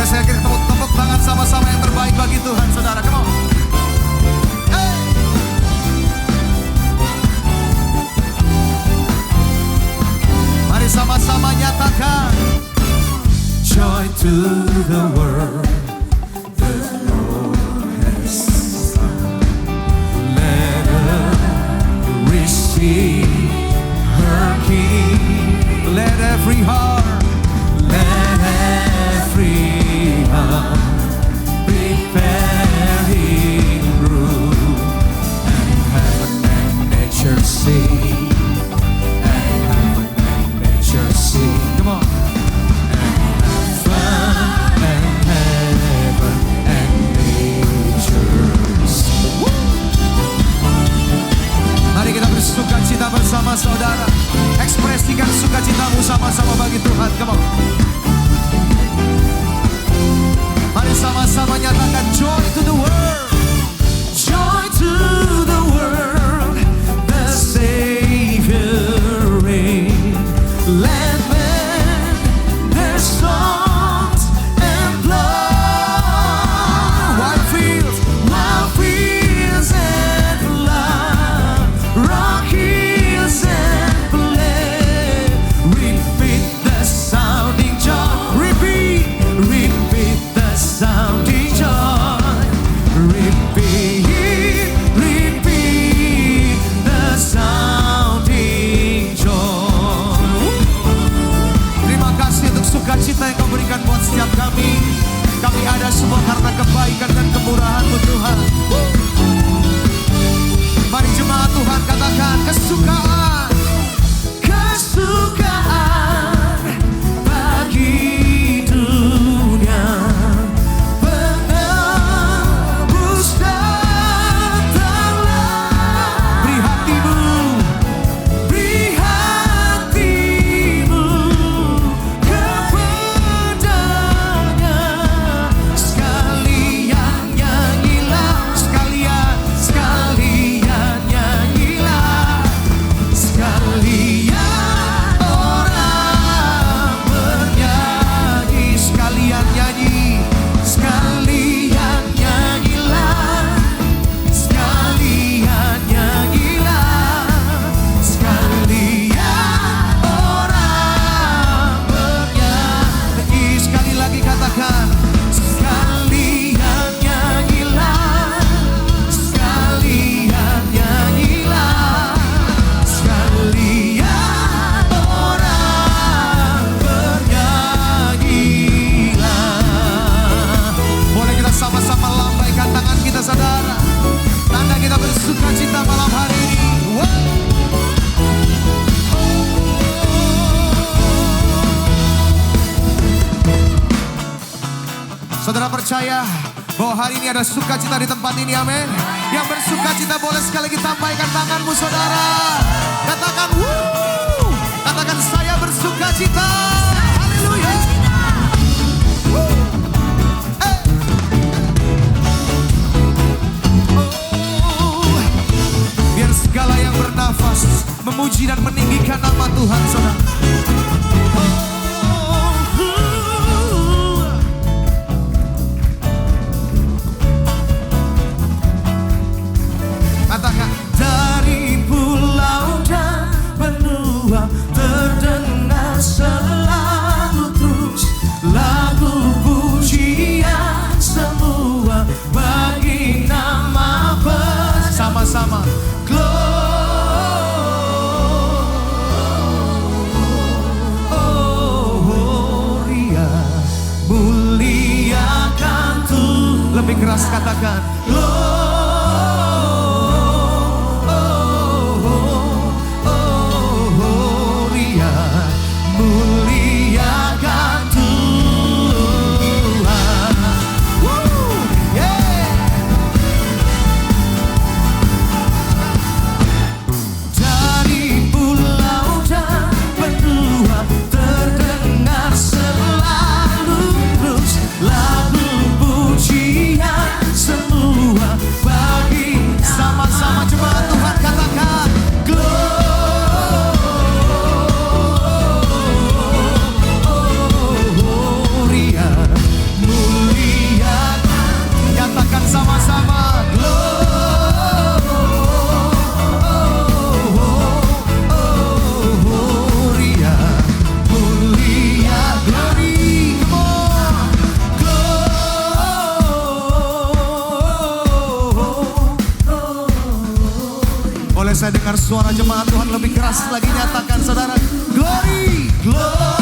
Boleh saya kira tepuk tangan sama-sama yang terbaik bagi Tuhan, saudara. Come on. Hey. Mari sama-sama nyatakan. Joy to the world, the Lord has come. Let her receive her King. Let every heart prepare Him room, and heaven and nature sing, and heaven and nature sing. Come on. And heaven and nature sing. Mari kita bersuka cita bersama saudara. Ekspresikan sukacitamu sama-sama bagi Tuhan. Come on. Mari sama-sama nyatakan joy to the world. Joy to the world. The Savior reign. Let men their songs employ. Wild fields and love, rock hills and play. Repeat the sounding joy. Repeat the sounding joy. Repeat the sounding joy. Terima kasih untuk sukacita yang Kau berikan buat setiap kami. Kami ada semua karena kebaikan dan kemurahan-Mu Tuhan. Mari jemaat Tuhan katakan kesukaan. Kesukaan bagi dunia. Penebus datanglah. Beri hatimu kepadanya. Sekalian nyanyilah. Sekalian nyanyilah. Sekalian orang bernyanyi. Sekalian nyanyi. Sekalian nyanyilah. Sekalian nyanyilah. Sekalian orang bernyanyi. Sekali lagi katakan. Sekalian nyanyilah. Sekalian nyanyilah. Sekalian orang bernyanyilah. Boleh kita sama-sama lambaikan tangan kita, saudara. Tanda kita bersuka cita malam hari ini. Wow. Saudara percaya bahwa hari ini ada sukacita di tempat ini, amin. Yang bersukacita boleh sekali lagi tambahkan tanganmu, saudara. Katakan wuh. Katakan saya bersukacita. Haleluya. Biar segala yang bernafas memuji dan meninggikan nama Tuhan, saudara. Katakan dari pulau dan benua terdengar selalu terus lagu pujian semua bagi nama bersama-sama. Gloria, muliakan Tuhan. Lebih keras katakan. Lagu pujian semua sama jemaat Tuhan lebih keras lagi nyatakan saudara. Glory, gloria,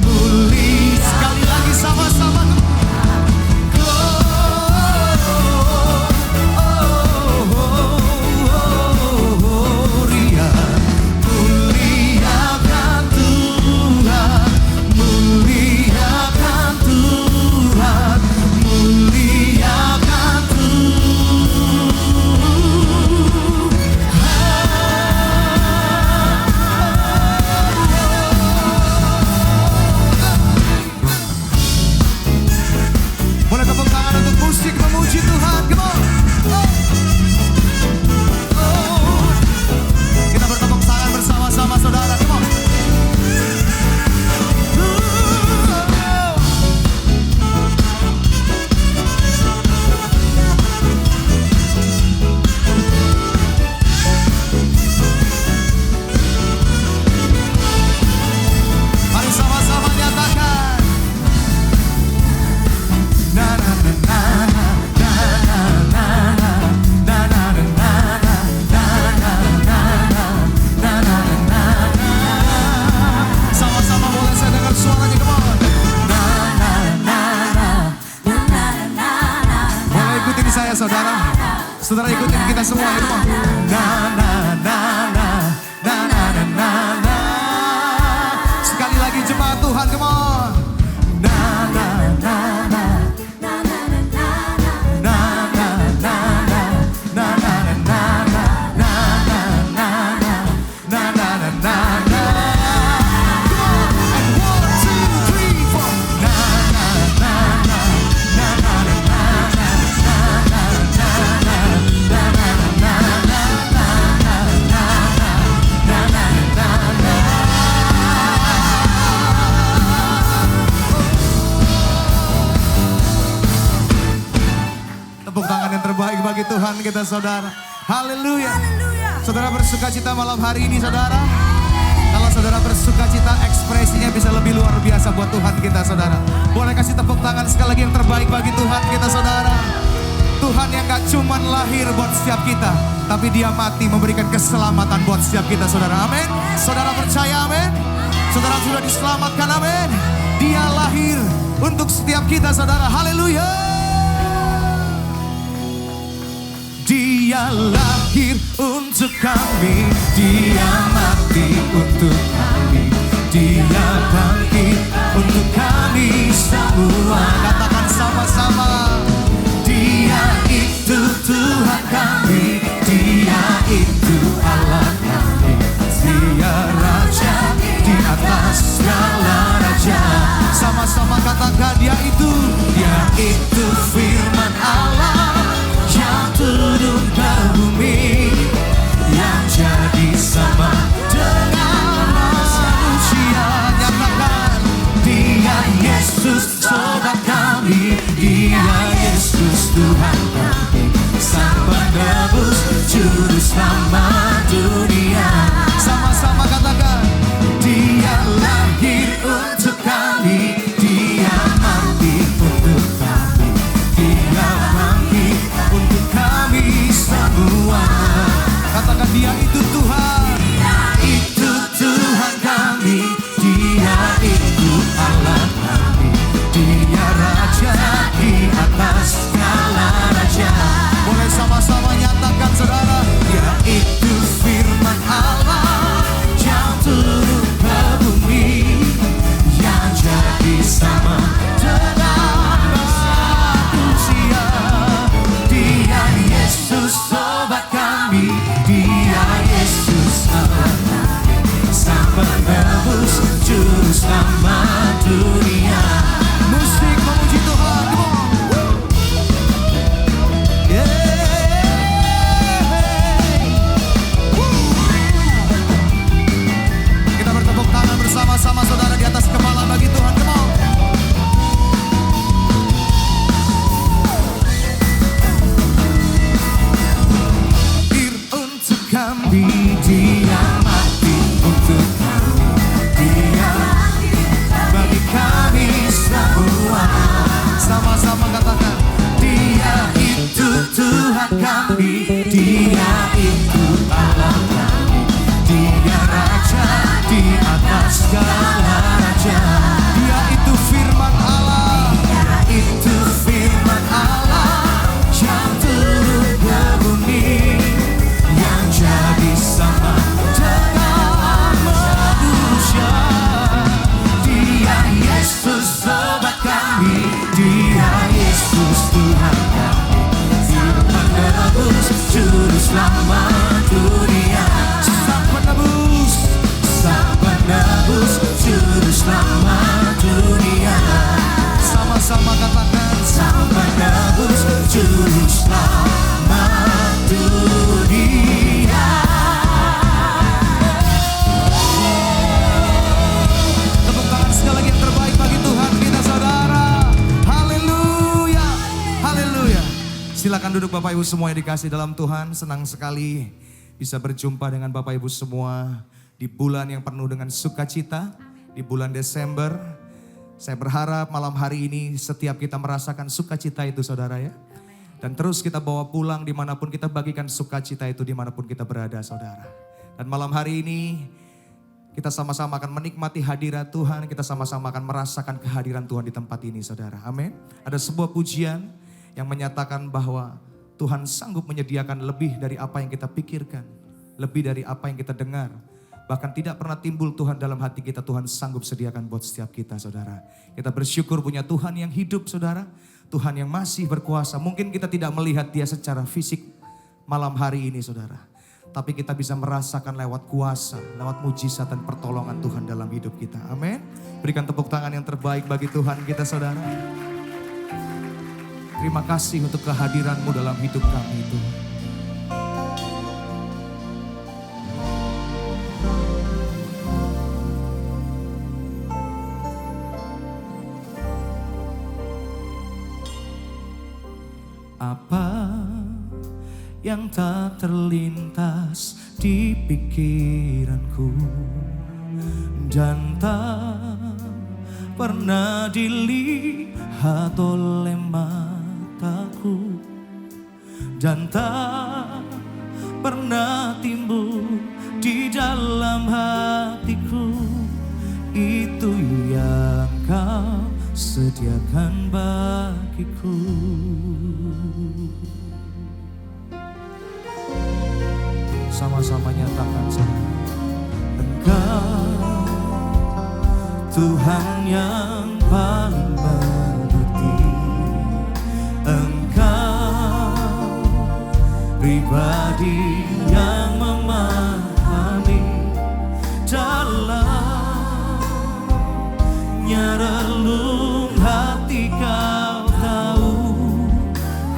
muli sekali lagi sama-sama. Gloria, muliakan Tuhan, muliakan Tuhan, muliakan Boleh tepuk tangan untuk musik memuji Tuhan. Come on. Kita bertepuk tangan bersama-sama saudara. Come on. Mari sama-sama nyatakan. Na na na na na na na na na na na na na. Sama-sama boleh saya dengar suaranya, come on. Na na na na na na na. Boleh ikutin saya saudara. Saudara ikutin kita semua ya, come on. Na na na na na na na na. Sekali lagi jemaat Tuhan, come on. Na na na na. Tepuk tangan yang terbaik bagi Tuhan kita saudara. Haleluya. Saudara bersuka cita malam hari ini saudara. Kalau saudara bersuka cita ekspresinya bisa lebih luar biasa buat Tuhan kita saudara. Boleh kasih tepuk tangan sekali lagi yang terbaik bagi Tuhan kita saudara. Tuhan yang gak cuman lahir buat setiap kita, tapi dia mati memberikan keselamatan buat setiap kita saudara. Amin. Saudara percaya amin. Saudara sudah diselamatkan amin. Dia lahir untuk setiap kita saudara. Haleluya. Dia lahir untuk kami, dia mati untuk kami, dia bangkit untuk kami semua. Katakan sama-sama. Dia itu Tuhan kami, dia itu Allah kami, dia Raja di atas segala raja. Sama-sama katakan dia itu firman Allah yang turun ke bumi, yang jadi sama dengan manusia. Nyatakan dia Yesus sobat kami, dia Yesus Tuhan kami, sang penebus juru selamat dunia. Sama-sama katakan dia lahir untuk kami, dia mati untuk kami, dia bangkit untuk kami semua. Katakan dia itu Tuhan, dia itu Tuhan kami, dia itu Allah kami, dia Raja di atas segala raja. Boleh sama-sama nyatakan saudara. Dia itu firman Allah yang turun ke bumi, yang jadi sama dengan manusia. Dia Yesus sobat kami, dia Yesus Allah kami, sang penebus juru selamat dunia. Musik memuji Tuhan, come on. Kita bertepuk tangan bersama-sama saudara di atas kepala bagi Tuhan, come on. Untuk kami, dia mati untuk kami, dia bagi kami semua. Sama-sama katakan kami, Dia itu Allah kami. Dia Raja di atas segala raja. Dia itu firman Allah, Dia itu firman Allah yang turun ke bumi, yang jadi sama dengan manusia. Dia Yesus obat kami, Dia Yesus Tuhan kami, penebus juru selamat dunia. Sang penebus, sang penebus juru selamat dunia. Sama-sama katakan, sang penebus juru selamat dunia. Tepuk tangan sekali lagi yang terbaik bagi Tuhan kita, saudara. Haleluya, haleluya. Silakan duduk Bapak Ibu semua yang dikasih dalam Tuhan. Senang sekali bisa berjumpa dengan Bapak Ibu semua di bulan yang penuh dengan sukacita, di bulan Desember. Saya berharap malam hari ini setiap kita merasakan sukacita itu, saudara ya. Dan terus kita bawa pulang dimanapun kita bagikan sukacita itu dimanapun kita berada, saudara. Dan malam hari ini kita sama-sama akan menikmati hadirat Tuhan. Kita sama-sama akan merasakan kehadiran Tuhan di tempat ini, saudara. Amin. Ada sebuah pujian yang menyatakan bahwa Tuhan sanggup menyediakan lebih dari apa yang kita pikirkan, lebih dari apa yang kita dengar. Bahkan tidak pernah timbul Tuhan dalam hati kita, Tuhan sanggup sediakan buat setiap kita, saudara. Kita bersyukur punya Tuhan yang hidup, saudara. Tuhan yang masih berkuasa. Mungkin kita tidak melihat Dia secara fisik malam hari ini, saudara. Tapi kita bisa merasakan lewat kuasa, lewat mujizat dan pertolongan Tuhan dalam hidup kita. Amin. Berikan tepuk tangan yang terbaik bagi Tuhan kita, saudara. Terima kasih untuk kehadiran-Mu dalam hidup kami, Tuhan. Apa yang tak terlintas di pikiranku dan tak pernah dilihat oleh mataku dan tak pernah timbul di dalam hatiku, itu yang Kau sediakan bagiku. Sama-sama nyatakan, saudara. Engkau Tuhan yang paling mengerti. Engkau pribadi yang memahami dalamnya relung hati. Kau tahu,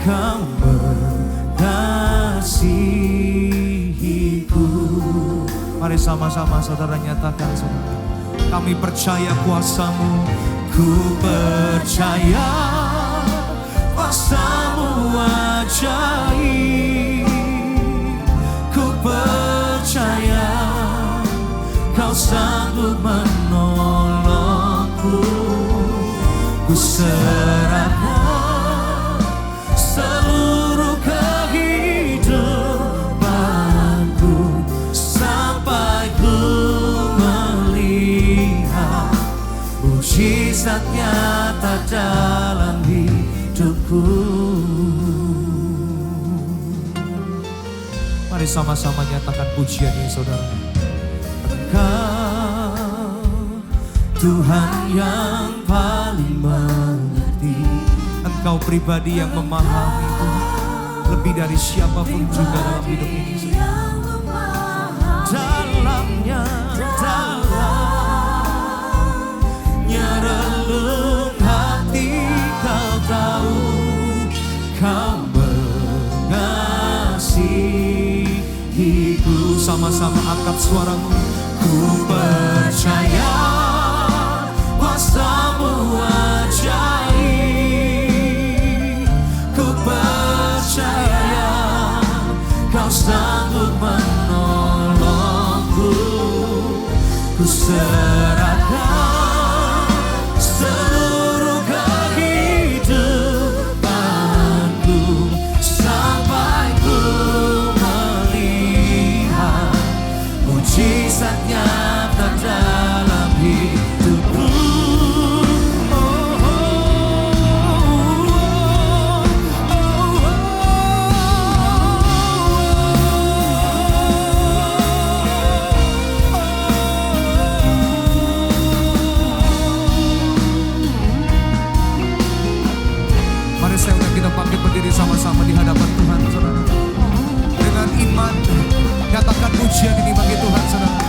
Kau mengasihiku. Mari sama-sama saudara nyatakan, saudara. Kami percaya kuasa-Mu. Ku percaya kuasa-Mu ajaib. Ku percaya Kau sanggup menolongku. Ku serahkan seluruh kehidupanku sampai ku melihat mujizat nyata dalam hidupku. Mari sama-sama nyatakan pujian ini, saudara. Engkau Tuhan yang paling mengerti. Engkau pribadi yang memahami Tuhan, lebih dari siapapun juga dalam hidup ini. Dalamnya relung hati. Kau tahu, Kau mengasihiku. Sama-sama angkat suaramu. Ku percaya kuasa-Mu ajaib. Ku percaya Kau sanggup menolongku. Ku serahkan seluruh kehidupanku sampai ku pujian ini bagi Tuhan, saudara.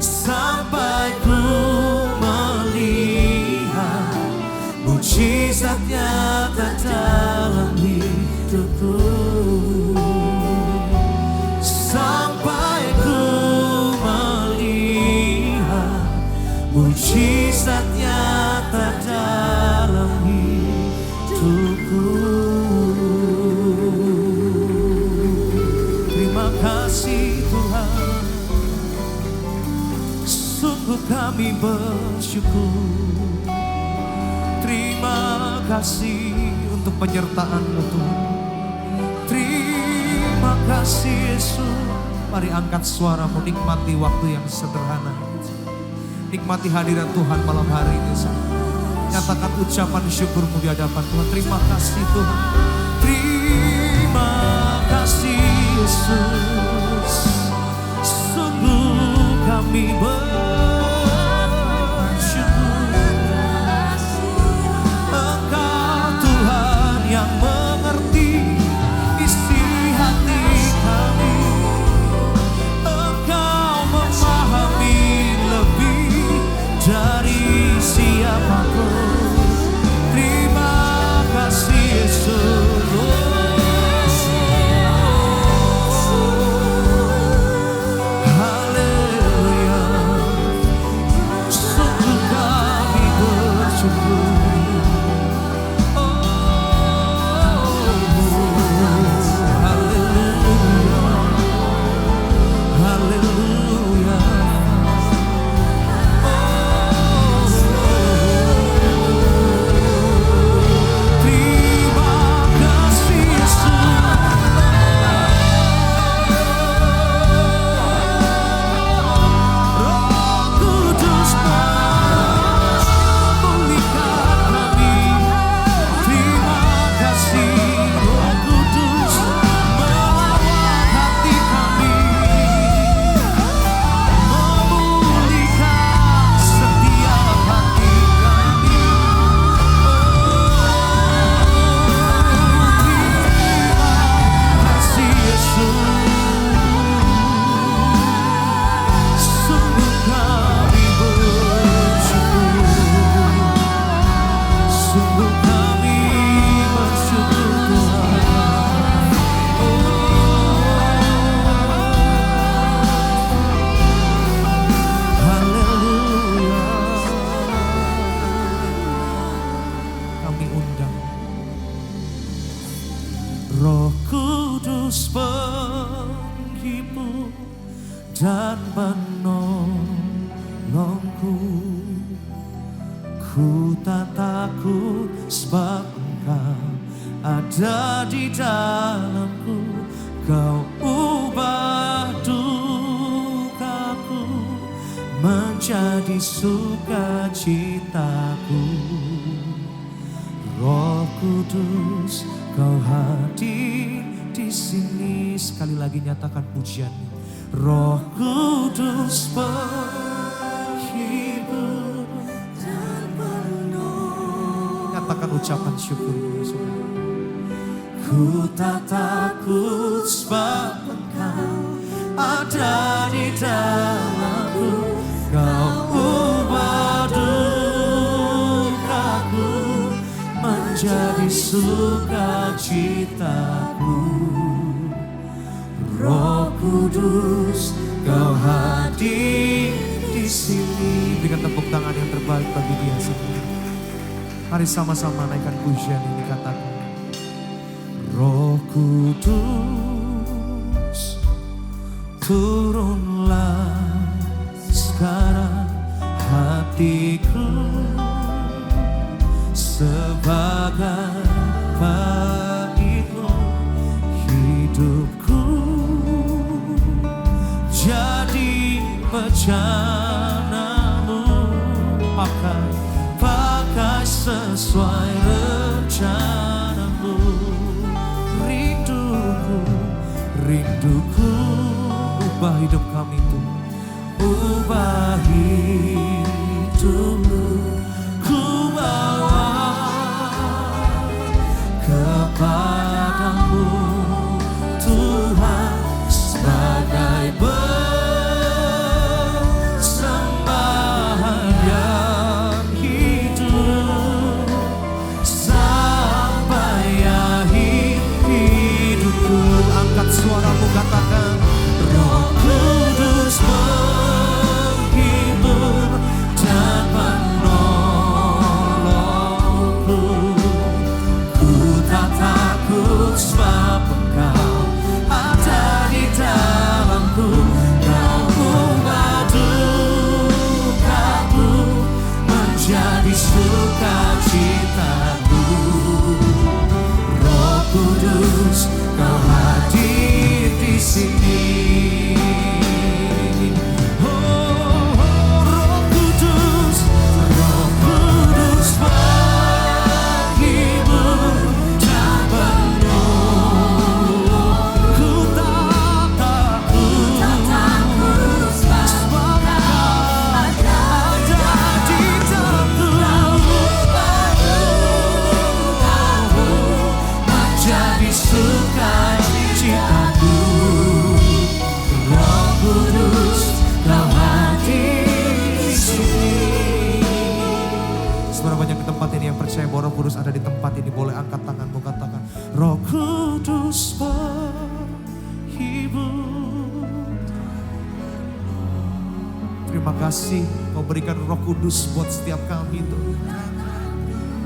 Sampai ku melihat mujizat nyata dalam hidupku. Sampai ku melihat mujizat nyata dalam hidupku. Terima kasih Tuhan, sungguh kami bersyukur. Terima kasih untuk penyertaan-Mu Tuhan. Terima kasih Yesus. Mari angkat suaramu, nikmati waktu yang sederhana. Nikmati hadirat Tuhan malam hari ini. Nyatakan ucapan syukurmu di hadapan Tuhan. Terima kasih Tuhan. Terima kasih Yesus. Sungguh kami bersyukur. Engkau Tuhan yang mengerti isi hati kami. Engkau memahami lebih dari siapapun. Terima kasih Yesus. Roh Kudus menghibur dan menolongku. Ku tak takut sebab Engkau ada di dalamku. Kau ubah dukaku menjadi sukacitaku. Roh Kudus, Kau hadir di sini. Sekali lagi nyatakan pujian. Roh Kudus menghibur dan menolong. Nyatakan ucapan syukur. Ku tak takut sebab Engkau ada di dalamku. Kau menjadi sukacitaku. Roh Kudus, Kau hadir di sini. Berikan tepuk tangan yang terbaik bagi Dia semua. Mari sama-sama naikkan pujian ini, katakan. Roh Kudus, turunlah sekarang hatiku sebagai baitmu. Hidupku jadi bejanamu, pakai sesuai rencanamu. Rinduku, ubah hidup kami Tuhan, ubah hidupku. Ku bawa kepadamu Tuhan sebagai persembahan yang hidup sampai akhir hidupku. Angkat suaramu, katakan. Roh Kudus menghibur dan menolongku. Ku tak takut sebab Engkau ada di dalamku. Kau ubah dukaku menjadi sukacitaku. Roh Kudus, Kau hadir di sini. Oh, Roh Kudus menghibur dan menolong. Ku tak takut sebab Engkau ada di dalamku. Menjadi sukacitaku. Roh Kudus, Kau hadir di sini. Seberapa banyak di tempat ini yang percaya bahwa Roh Kudus ada di tempat ini? Boleh angkat tanganmu, katakan. Roh Kudus menghibur. Terima kasih Kau berikan Roh Kudus buat setiap kami Tuhan.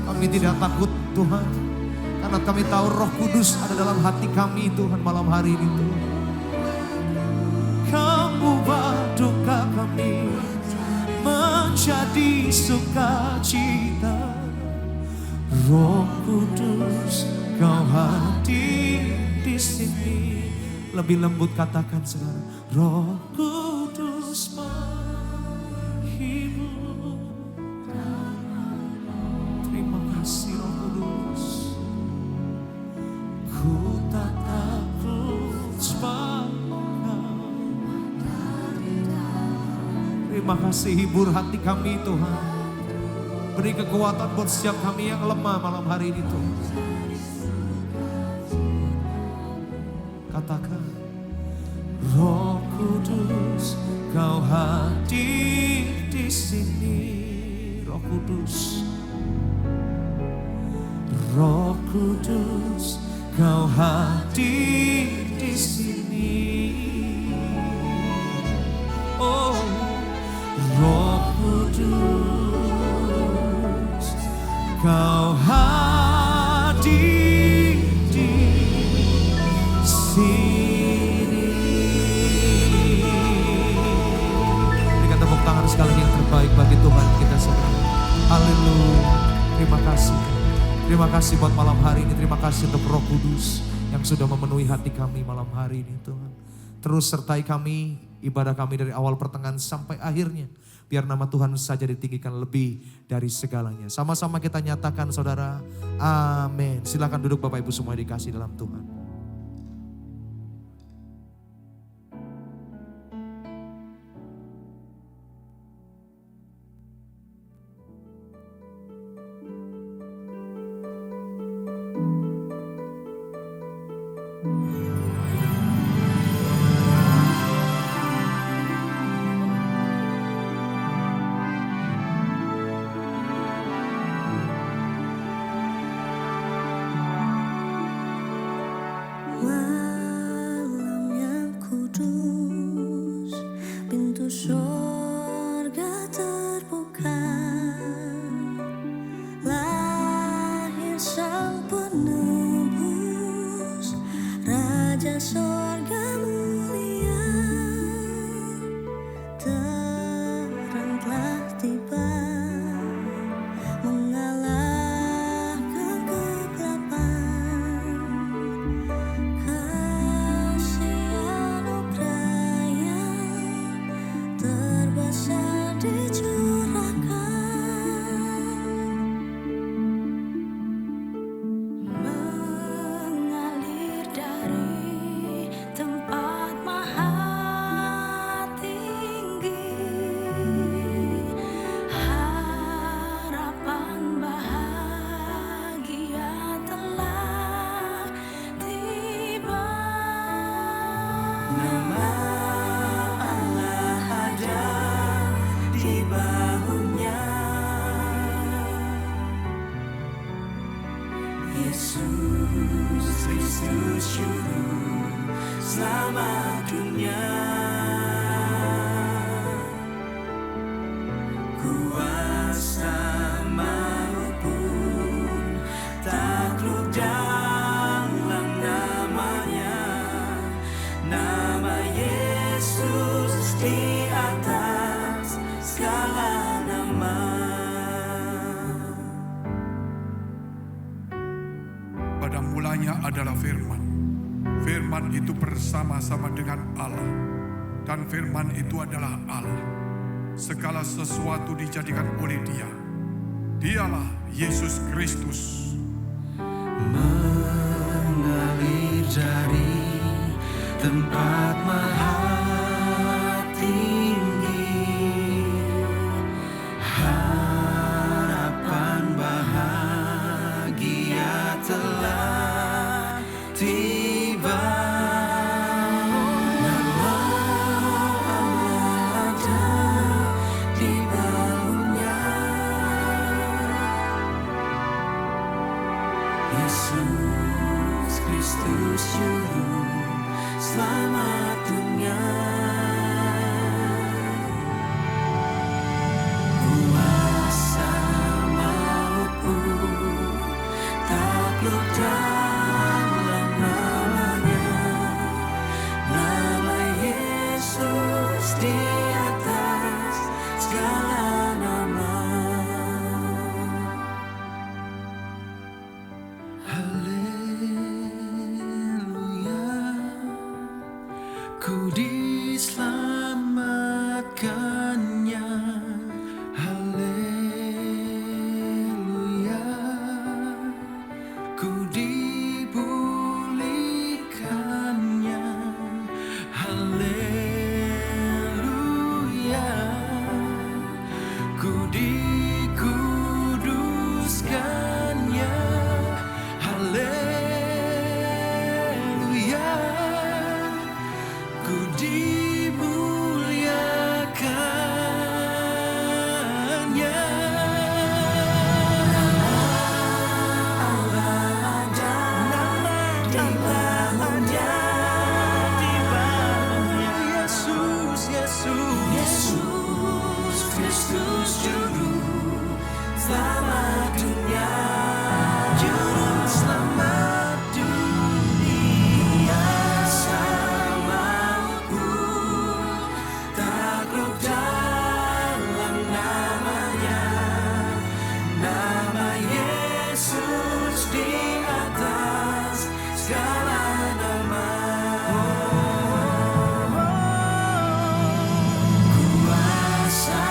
Kami tidak takut Tuhan, karena kami tahu Roh Kudus ada dalam hati kami Tuhan malam hari ini Tuhan. Kamu ubah duka kami menjadi sukacita. Roh Kudus, Kau hadir di sini. Lebih lembut katakan saudara. Roh Kudus menghibur. Terima kasih Roh Kudus. Ku tak takut sebab Engkau. Terima kasih, hibur hati kami Tuhan. Beri kekuatan buat setiap kami yang lemah malam hari ini Tuhan. Katakan. Roh Kudus, Kau hadir di sini. Roh Kudus. Roh Kudus, Kau hadir di sini. Oh, Roh Kudus, Kau hadir di sini. Berikan tepuk tangan sekali lagi yang terbaik bagi Tuhan kita semua. Haleluya. Terima kasih. Terima kasih buat malam hari ini. Terima kasih untuk Roh Kudus yang sudah memenuhi hati kami malam hari ini Tuhan. Terus sertai kami, ibadah kami dari awal pertengahan sampai akhirnya. Biar nama Tuhan saja ditinggikan lebih dari segalanya. Sama-sama kita nyatakan saudara, amin. Silakan duduk Bapak Ibu semua dikasih dalam Tuhan. Yesus Kristus Juru Selamat dunia. Kuasa maut pun takluk dalam namanya. Nama Yesus di atas segala nama. Pada mulanya adalah firman. Firman itu bersama-sama dengan Allah. Dan firman itu adalah Allah. Segala sesuatu dijadikan oleh Dia. Dialah Yesus Kristus. Mengalir dari tempat maha tinggi, harapan bahagia telah tiba. Nama Allah ada di baunya. Yesus Kristus Juru Selamat dunia. Kuasa maut pun takluk dalam namanya. Nama Yesus di atas segala nama. Ku diselamatkannya, haleluya. Ku dipulihkannya, haleluya. Ku dikuduskannya, haleluya. Ku dimuliakannya. Allah ada di bawahnya, di bawahnya. Yesus Kristus Juru Selamat dunia. Juru selamat dunia. Sama takluk dalam namanya. Nama Yesus di atas segala nama. Kuasa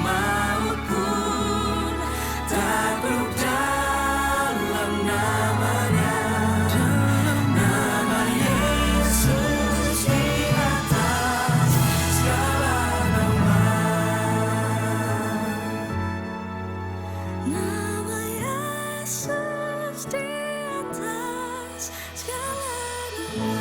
maut pun takluk dalam namanya. Nama Yesus di atas segala nama. Nama Yesus di atas segala nama.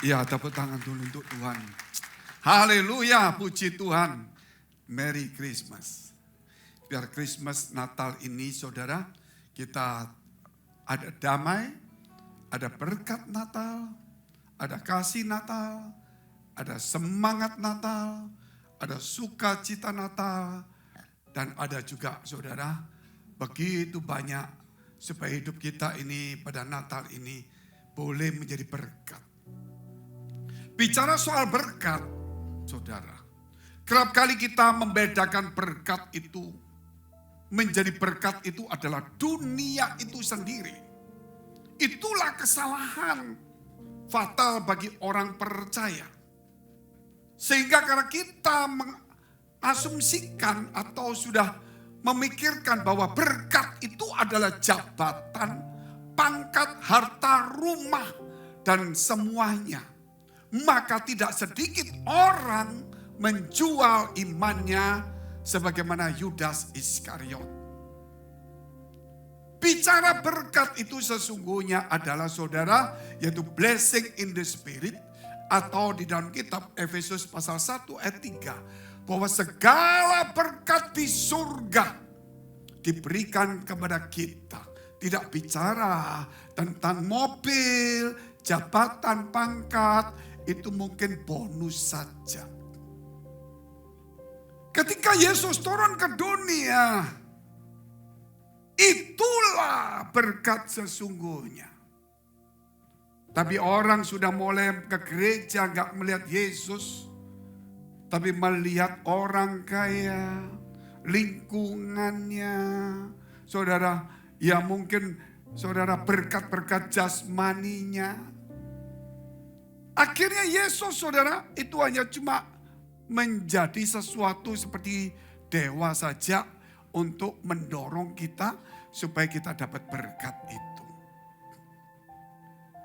Ya, tepuk tangan dulu untuk Tuhan. Haleluya, puji Tuhan. Merry Christmas. Biar Christmas Natal ini saudara, kita ada damai, ada berkat Natal, ada kasih Natal, ada semangat Natal, ada sukacita Natal, dan ada juga saudara, begitu banyak supaya hidup kita ini pada Natal ini boleh menjadi berkat. Bicara soal berkat, saudara, kerap kali kita membedakan berkat itu, menjadi berkat itu adalah dunia itu sendiri. Itulah kesalahan fatal bagi orang percaya. Sehingga karena kita mengasumsikan atau sudah memikirkan bahwa berkat itu adalah jabatan, pangkat, harta, rumah, dan semuanya. Maka tidak sedikit orang menjual imannya sebagaimana Yudas Iskariot. Bicara berkat itu sesungguhnya adalah saudara, yaitu blessing in the spirit, Atau di dalam kitab Efesus pasal 1 ayat 3. Bahwa segala berkat di surga diberikan kepada kita. Tidak bicara tentang mobil, jabatan, pangkat. Itu mungkin bonus saja. Ketika Yesus turun ke dunia, itulah berkat sesungguhnya. Tapi orang sudah mulai ke gereja gak melihat Yesus. Tapi melihat orang kaya, lingkungannya. Saudara, ya mungkin saudara berkat-berkat jasmaninya. Akhirnya Yesus saudara itu hanya cuma menjadi sesuatu seperti dewa saja untuk mendorong kita supaya kita dapat berkat itu.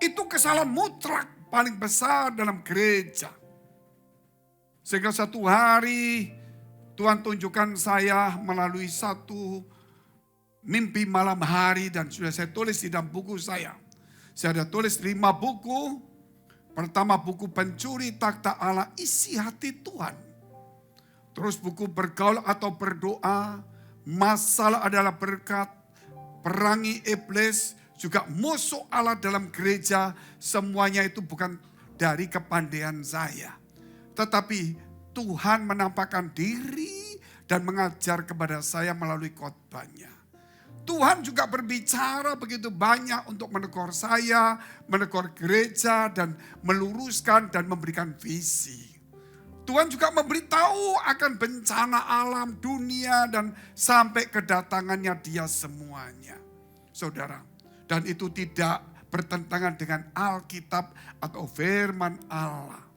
Itu kesalahan mutlak paling besar dalam gereja. Sehingga satu hari Tuhan tunjukkan saya melalui satu mimpi malam hari dan sudah saya tulis di dalam buku saya. Saya ada tulis 5 buku. Pertama buku Pencuri Takhta Allah, isi hati Tuhan. Terus buku Bergaul atau Berdoa, Masalah adalah Berkat, Perangi Iblis, juga Musuh Allah dalam Gereja. Semuanya itu bukan dari kepandaian saya. Tetapi Tuhan menampakkan diri dan mengajar kepada saya melalui khotbahnya. Tuhan juga berbicara begitu banyak untuk menegur saya, menegur gereja dan meluruskan dan memberikan visi. Tuhan juga memberitahu akan bencana alam dunia dan sampai kedatangannya Dia semuanya. Saudara, dan itu tidak bertentangan dengan Alkitab atau firman Allah.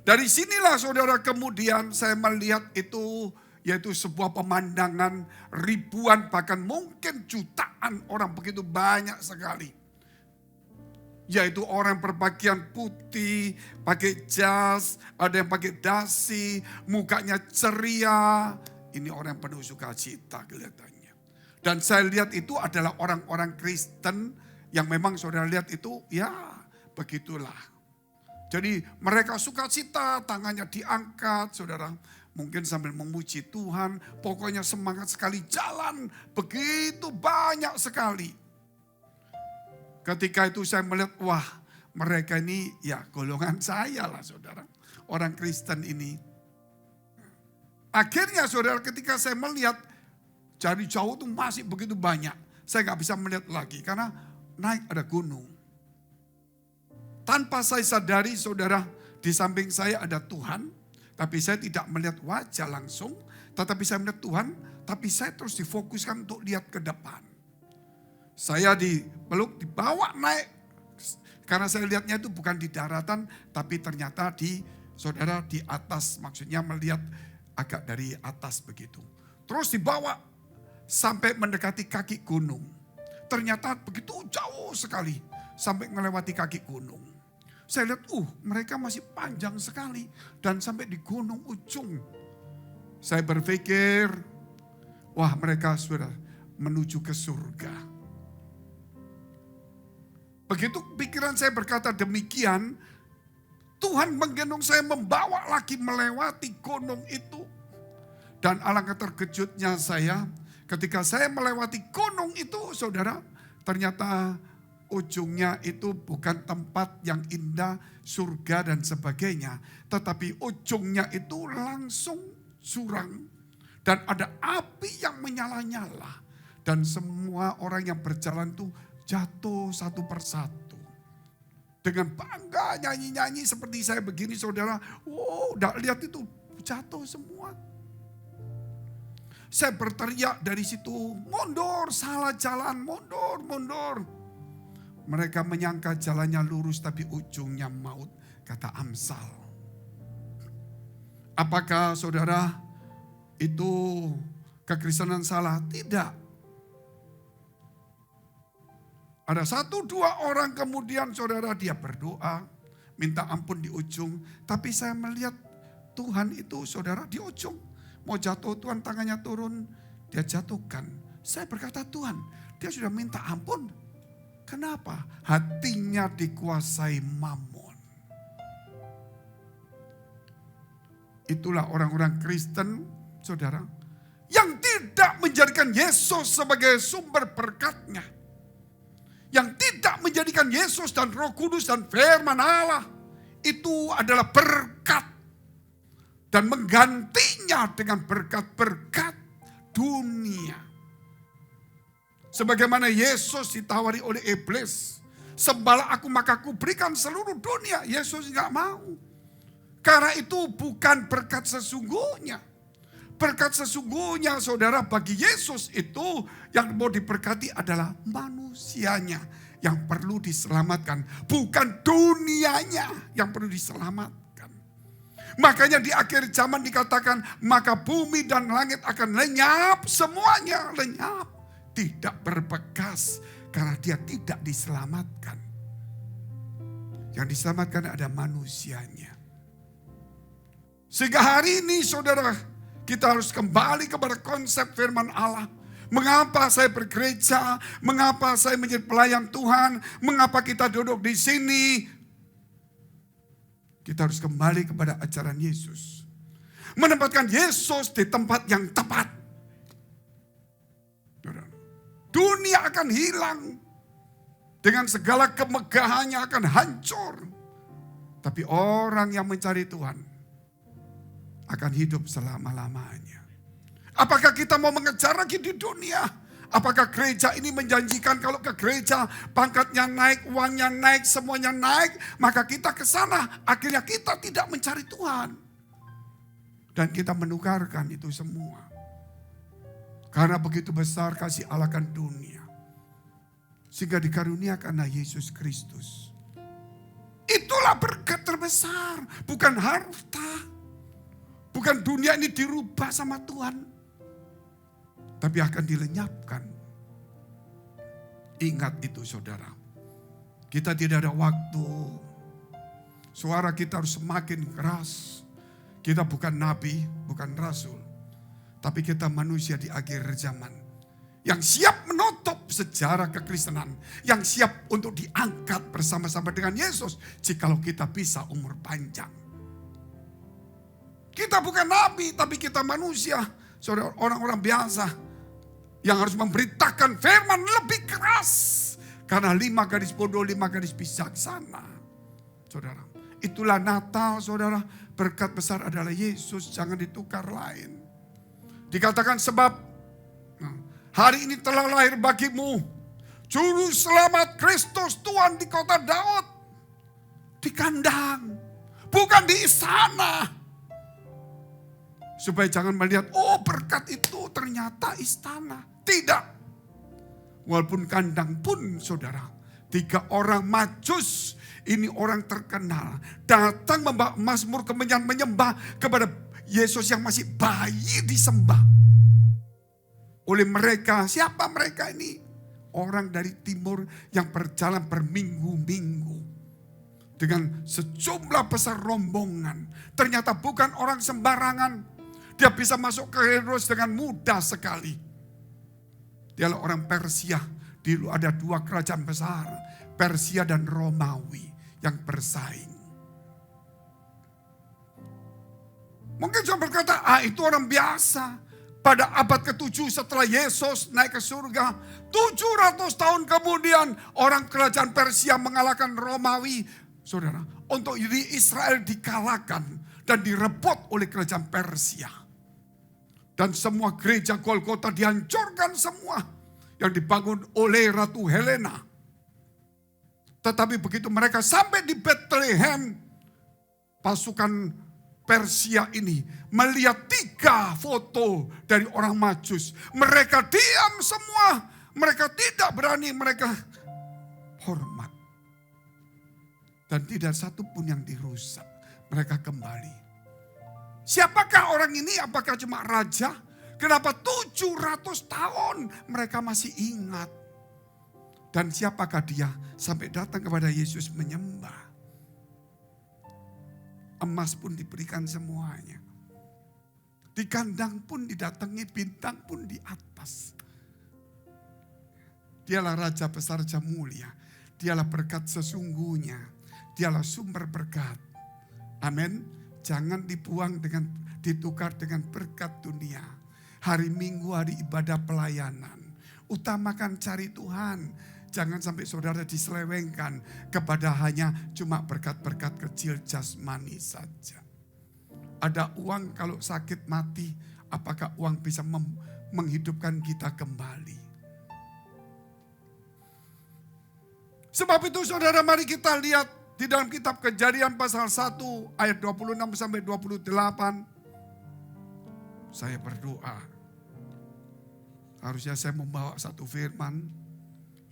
Dari sinilah saudara kemudian saya melihat itu yaitu sebuah pemandangan ribuan bahkan mungkin jutaan orang, begitu banyak sekali. Yaitu orang berpakaian putih, pakai jas, ada yang pakai dasi, mukanya ceria. Ini orang penuh sukacita kelihatannya. Dan saya lihat itu adalah orang-orang Kristen yang memang saudara lihat itu ya begitulah. Jadi mereka sukacita, tangannya diangkat, saudara. Mungkin sambil memuji Tuhan, pokoknya semangat sekali jalan. Begitu banyak sekali. Ketika itu saya melihat, wah mereka ini ya golongan saya lah saudara. Orang Kristen ini. Akhirnya saudara ketika saya melihat, dari jauh itu masih begitu banyak. Saya gak bisa melihat lagi karena naik ada gunung. Tanpa saya sadari saudara, di samping saya ada Tuhan. Tapi saya tidak melihat wajah langsung. Tetapi saya melihat Tuhan, tapi saya terus difokuskan untuk lihat ke depan. Saya dipeluk, dibawa naik. Karena saya lihatnya itu bukan di daratan, tapi ternyata di saudara di atas. Maksudnya melihat agak dari atas begitu. Terus dibawa sampai mendekati kaki gunung. Ternyata begitu jauh sekali sampai melewati kaki gunung. Saya lihat, mereka masih panjang sekali. Dan sampai di gunung ujung. Saya berpikir, wah mereka sudah menuju ke surga. Begitu pikiran saya berkata demikian, Tuhan menggendong saya membawa lagi melewati gunung itu. Dan alangkah terkejutnya saya, ketika saya melewati gunung itu, saudara, ternyata ujungnya itu bukan tempat yang indah, surga dan sebagainya. Tetapi ujungnya itu langsung jurang. Dan ada api yang menyala-nyala. Dan semua orang yang berjalan itu jatuh satu persatu. Dengan bangga nyanyi-nyanyi seperti saya begini saudara. Wow, udah lihat itu jatuh semua. Saya berteriak dari situ, mundur, salah jalan, mundur, mundur. Mereka menyangka jalannya lurus tapi ujungnya maut, kata Amsal. Apakah saudara itu kekristenan salah? Tidak. Ada 1-2 orang kemudian saudara dia berdoa, minta ampun di ujung. Tapi saya melihat Tuhan itu saudara di ujung. Mau jatuh Tuhan tangannya turun, dia jatuhkan. Saya berkata Tuhan, dia sudah minta ampun. Kenapa? Hatinya dikuasai mamon. Itulah orang-orang Kristen, saudara, yang tidak menjadikan Yesus sebagai sumber berkatnya. Yang tidak menjadikan Yesus dan Roh Kudus dan firman Allah itu adalah berkat. Dan menggantinya dengan berkat-berkat dunia. Sebagaimana Yesus ditawari oleh iblis. Sembahlah aku maka aku berikan seluruh dunia. Yesus gak mau. Karena itu bukan berkat sesungguhnya. Berkat sesungguhnya saudara bagi Yesus itu yang mau diberkati adalah manusianya yang perlu diselamatkan. Bukan dunianya yang perlu diselamatkan. Makanya di akhir zaman dikatakan maka bumi dan langit akan lenyap. Semuanya lenyap. Tidak berbekas karena dia tidak diselamatkan. Yang diselamatkan ada manusianya. Sehingga hari ini saudara, kita harus kembali kepada konsep firman Allah. Mengapa saya bergereja? Mengapa saya menjadi pelayan Tuhan? Mengapa kita duduk di sini? Kita harus kembali kepada ajaran Yesus. Menempatkan Yesus di tempat yang tepat. Dunia akan hilang. Dengan segala kemegahannya akan hancur. Tapi orang yang mencari Tuhan akan hidup selama-lamanya. Apakah kita mau mengejar lagi di dunia? Apakah gereja ini menjanjikan kalau ke gereja pangkatnya naik, uangnya naik, semuanya naik. Maka kita ke sana, akhirnya kita tidak mencari Tuhan. Dan kita menukarkan itu semua. Karena begitu besar kasih Allah akan dunia. Sehingga dikaruniakanlah Yesus Kristus. Itulah berkat terbesar, bukan harta. Bukan dunia ini dirubah sama Tuhan. Tapi akan dilenyapkan. Ingat itu saudara. Kita tidak ada waktu. Suara kita harus semakin keras. Kita bukan nabi, bukan rasul. Tapi kita manusia di akhir zaman. Yang siap menutup sejarah kekristenan. Yang siap untuk diangkat bersama-sama dengan Yesus. Jikalau kita bisa umur panjang. Kita bukan nabi, tapi kita manusia. Saudara, orang-orang biasa. Yang harus memberitakan firman lebih keras. Karena 5 gadis bodoh, 5 gadis bijaksana. Saudara, itulah Natal saudara. Berkat besar adalah Yesus, jangan ditukar lain. Dikatakan sebab hari ini telah lahir bagimu Juru Selamat Kristus Tuhan di kota Daud. Di kandang, bukan di istana. Supaya jangan melihat, oh berkat itu ternyata istana. Tidak. Walaupun kandang pun saudara. 3 orang majus, ini orang terkenal. Datang membawa mazmur kemenyan menyembah kepada Yesus yang masih bayi disembah. Oleh mereka, siapa mereka ini? Orang dari timur yang berjalan berminggu-minggu. Dengan sejumlah besar rombongan. Ternyata bukan orang sembarangan. Dia bisa masuk ke Herodes dengan mudah sekali. Dialah orang Persia. Dulu ada 2 kerajaan besar. Persia dan Romawi yang bersaing. Mungkin saya berkata, itu orang biasa. Pada abad ke-7 setelah Yesus naik ke surga. 700 tahun kemudian orang kerajaan Persia mengalahkan Romawi. Saudara, untuk di Israel dikalahkan dan direbut oleh kerajaan Persia. Dan semua gereja Golgota dihancurkan semua. Yang dibangun oleh Ratu Helena. Tetapi begitu mereka sampai di Bethlehem. Pasukan Persia ini melihat 3 foto dari orang Majus. Mereka diam semua. Mereka tidak berani, mereka hormat. Dan tidak satu pun yang dirusak. Mereka kembali. Siapakah orang ini? Apakah cuma raja? Kenapa 700 tahun mereka masih ingat? Dan siapakah dia sampai datang kepada Yesus menyembah? Emas pun diberikan semuanya. Di kandang pun didatangi, bintang pun di atas. Dialah Raja besar Raja mulia. Dialah berkat sesungguhnya. Dialah sumber berkat. Amin. jangan ditukar dengan berkat dunia. Hari Minggu, hari ibadah pelayanan. Utamakan cari Tuhan. Jangan sampai saudara diselewengkan kepada hanya cuma berkat-berkat kecil jasmani saja. Ada uang kalau sakit mati, apakah uang bisa menghidupkan kita kembali? Sebab itu saudara, mari kita lihat di dalam kitab Kejadian pasal 1 ayat 26 sampai 28. Saya berdoa. Harusnya saya membawa satu firman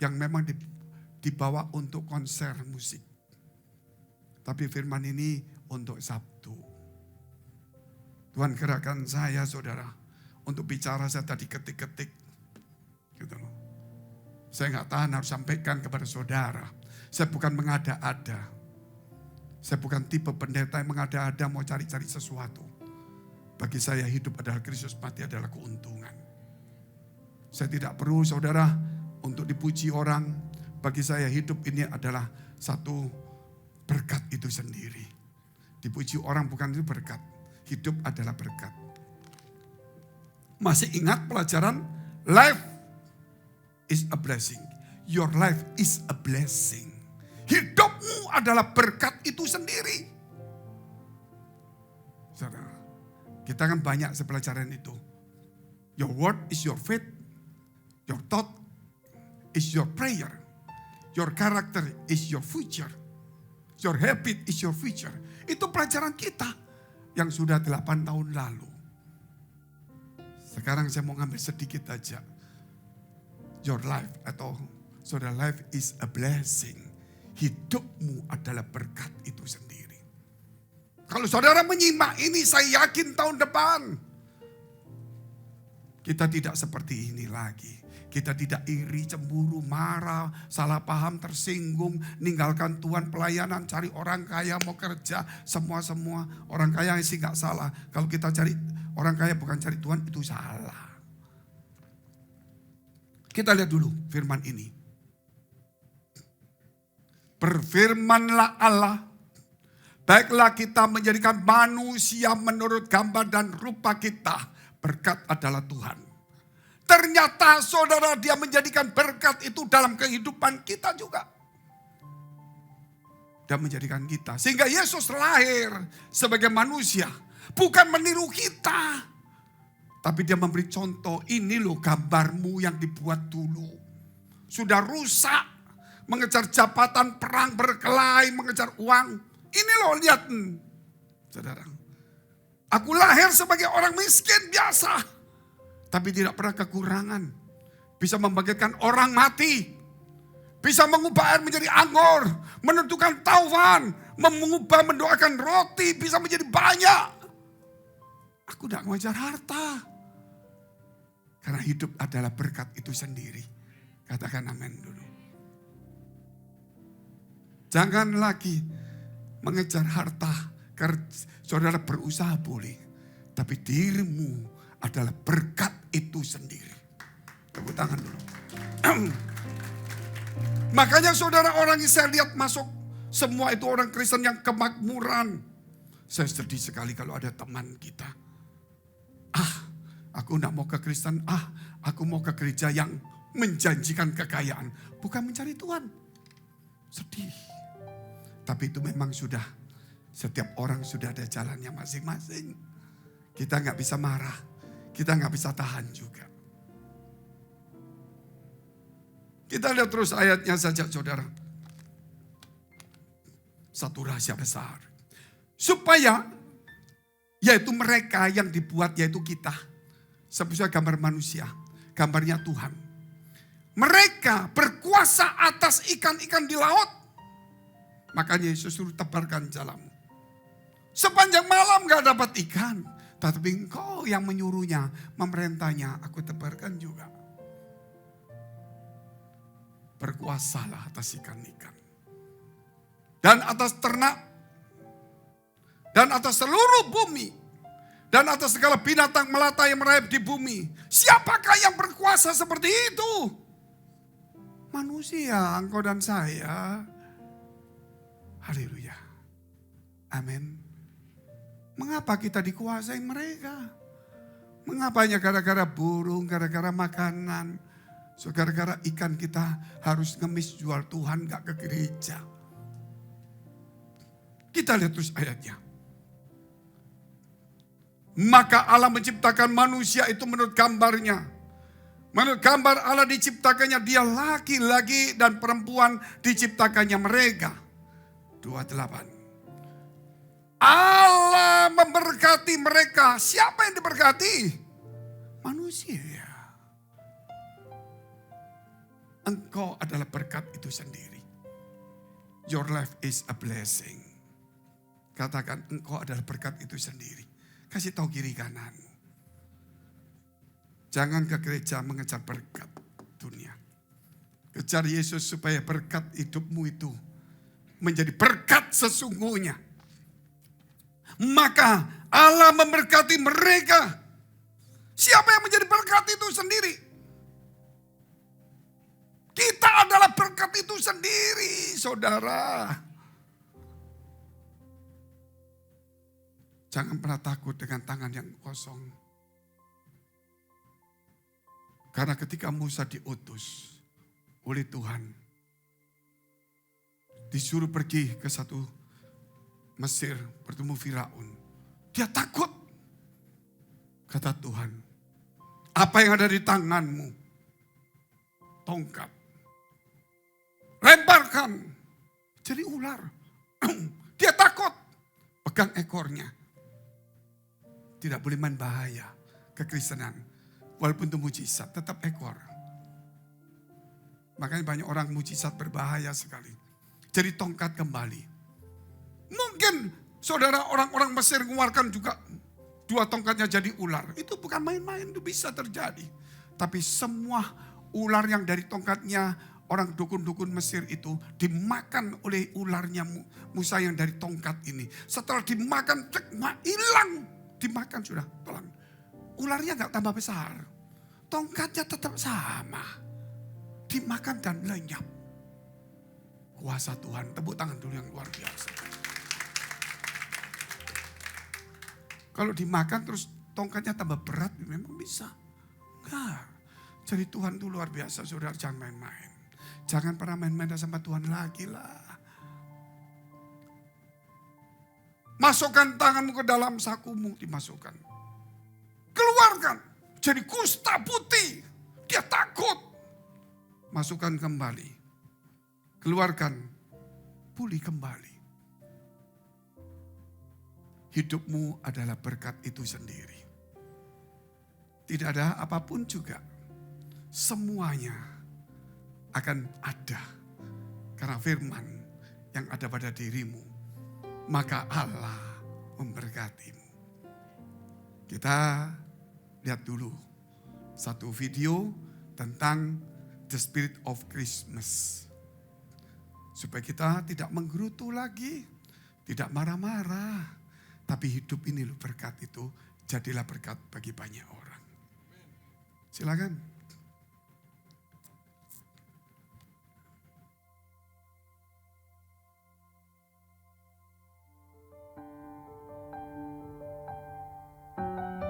yang memang dibawa untuk konser musik. Tapi firman ini untuk Sabtu. Tuhan gerakkan saya saudara untuk bicara, saya tadi ketik-ketik. Gitu loh. Saya nggak tahan harus sampaikan kepada saudara. Saya bukan mengada-ada. Saya bukan tipe pendeta yang mengada-ada mau cari-cari sesuatu. Bagi saya hidup adalah Kristus, mati adalah keuntungan. Saya tidak perlu saudara untuk dipuji orang. Bagi saya hidup ini adalah satu berkat itu sendiri. Dipuji orang bukan itu berkat. Hidup adalah berkat. Masih ingat pelajaran life is a blessing. Your life is a blessing. Hidupmu adalah berkat itu sendiri. Saudara, kita kan banyak pelajaran itu. Your word is your faith. Your thought is your prayer. Your character is your future. Your habit is your future. Itu pelajaran kita yang sudah 8 tahun lalu. Sekarang saya mau ngambil sedikit aja. Your life atau saudara, life is a blessing. Hidupmu adalah berkat itu sendiri. Kalau saudara menyimak ini, saya yakin tahun depan kita tidak seperti ini lagi. Kita tidak iri, cemburu, marah, salah paham, tersinggung, ninggalkan Tuhan, pelayanan, cari orang kaya, mau kerja, semua orang kaya sih gak salah. Kalau kita cari orang kaya bukan cari Tuhan, itu salah. Kita lihat dulu firman ini. Berfirmanlah Allah, baiklah kita menjadikan manusia menurut gambar dan rupa kita. Berkat adalah Tuhan. Ternyata saudara, dia menjadikan berkat itu dalam kehidupan kita juga. Dia menjadikan kita. Sehingga Yesus lahir sebagai manusia. Bukan meniru kita. Tapi dia memberi contoh, ini loh gambarmu yang dibuat dulu. Sudah rusak. Mengejar jabatan, perang, berkelahi, mengejar uang. Ini loh, lihat. Saudara. Aku lahir sebagai orang miskin biasa. Tapi tidak pernah kekurangan. Bisa membagikan orang mati. Bisa mengubah air menjadi anggur. Menentukan taufan. Mengubah, mendoakan roti. Bisa menjadi banyak. Aku tidak mengejar harta. Karena hidup adalah berkat itu sendiri. Katakan amin dulu. Jangan lagi mengejar harta. Saudara berusaha boleh. Tapi dirimu adalah berkat itu sendiri. Tepuk tangan dulu. Makanya saudara, orang yang saya lihat masuk. Semua itu orang Kristen yang kemakmuran. Saya sedih sekali kalau ada teman kita. Aku enggak mau ke Kristen. Aku mau ke gereja yang menjanjikan kekayaan. Bukan mencari Tuhan. Sedih. Tapi itu memang sudah. Setiap orang sudah ada jalannya masing-masing. Kita enggak bisa marah. Kita enggak bisa tahan juga. Kita lihat terus ayatnya saja saudara. Satu rahasia besar. Supaya yaitu mereka yang dibuat, yaitu kita. Seperti gambar manusia. Gambarnya Tuhan. Mereka berkuasa atas ikan-ikan di laut. Makanya Yesus suruh tebarkan jalamu. Sepanjang malam gak dapat ikan. Tapi engkau yang menyuruhnya, memerintahnya, aku tebarkan juga. Berkuasalah atas ikan-ikan. Dan atas ternak. Dan atas seluruh bumi. Dan atas segala binatang melata yang merayap di bumi. Siapakah yang berkuasa seperti itu? Manusia, engkau dan saya. Haleluya. Amin. Mengapa kita dikuasai mereka? Mengapanya gara-gara burung, gara-gara makanan, gara-gara ikan kita harus ngemis jual Tuhan gak ke gereja. Kita lihat terus ayatnya. Maka Allah menciptakan manusia itu menurut gambarnya. Menurut gambar Allah diciptakannya dia laki-laki dan perempuan diciptakannya mereka. 28. Allah memberkati mereka. Siapa yang diberkati? Manusia. Engkau adalah berkat itu sendiri. Your life is a blessing. Katakan engkau adalah berkat itu sendiri. Kasih tahu kiri kananmu. Jangan ke gereja mengejar berkat dunia. Kejar Yesus supaya berkat hidupmu itu menjadi berkat sesungguhnya. Maka Allah memberkati mereka. Siapa yang menjadi berkat itu sendiri? Kita adalah berkat itu sendiri, saudara. Jangan pernah takut dengan tangan yang kosong. Karena ketika Musa diutus oleh Tuhan, disuruh pergi ke satu Mesir bertemu Firaun. Dia takut. Kata Tuhan, apa yang ada di tanganmu? Tongkat. Lemparkan. Jadi ular. Dia takut. Pegang ekornya. Tidak boleh main bahaya kekristenan. Walaupun itu mujizat, tetap ekor. Makanya banyak orang mujizat berbahaya sekali. Jadi tongkat kembali. Mungkin saudara orang-orang Mesir mengeluarkan juga 2 tongkatnya jadi ular. Itu bukan main-main, itu bisa terjadi. Tapi semua ular yang dari tongkatnya orang dukun-dukun Mesir itu dimakan oleh ularnya Musa yang dari tongkat ini. Setelah dimakan, hilang. Dimakan sudah, pelan. Ularnya gak tambah besar. Tongkatnya tetap sama. Dimakan dan lenyap. Kuasa Tuhan, tepuk tangan dulu yang luar biasa. Kalau dimakan terus tongkatnya tambah berat, memang bisa. Enggak. Jadi Tuhan itu luar biasa, saudara, jangan main-main. Jangan pernah main-main sama Tuhan lagi lah. Masukkan tanganmu ke dalam sakumu, dimasukkan. Keluarkan, jadi kusta putih. Dia takut. Masukkan kembali. Keluarkan, pulih kembali. Hidupmu adalah berkat itu sendiri. Tidak ada apapun juga. Semuanya akan ada. Karena firman yang ada pada dirimu. Maka Allah memberkatimu. Kita lihat dulu satu video tentang The Spirit of Christmas. Supaya kita tidak menggerutu lagi. Tidak marah-marah. Tapi hidup ini loh berkat itu. Jadilah berkat bagi banyak orang. Silakan.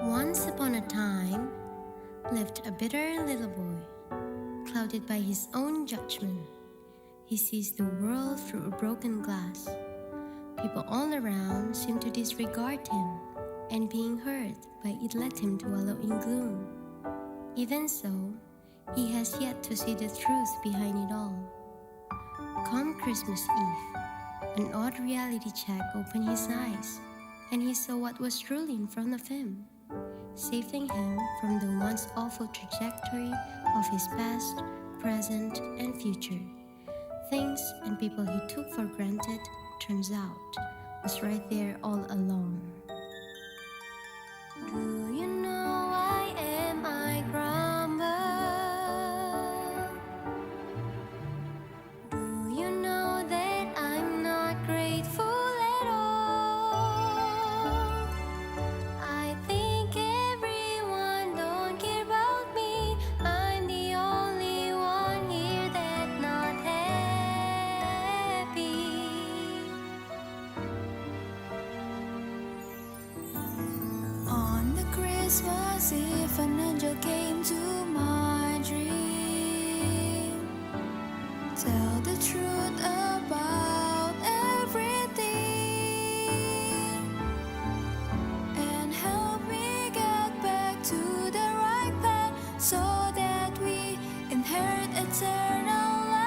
Once upon a time, lived a bitter little boy, clouded by his own judgment. He sees the world through a broken glass. People all around seem to disregard him, and being hurt by it led him to wallow in gloom. Even so, he has yet to see the truth behind it all. Come Christmas Eve, an odd reality check opened his eyes, and he saw what was truly in front of him, saving him from the once awful trajectory of his past, present, and future. Things and people he took for granted, turns out, was right there all along. Do you know why am I grumble? Do you know that I'm not grateful at all? I think everyone don't care about me. I'm the only one here that not happy. was if an angel came to my dream. Tell the truth about everything and help me get back to the right path so that we inherit eternal life.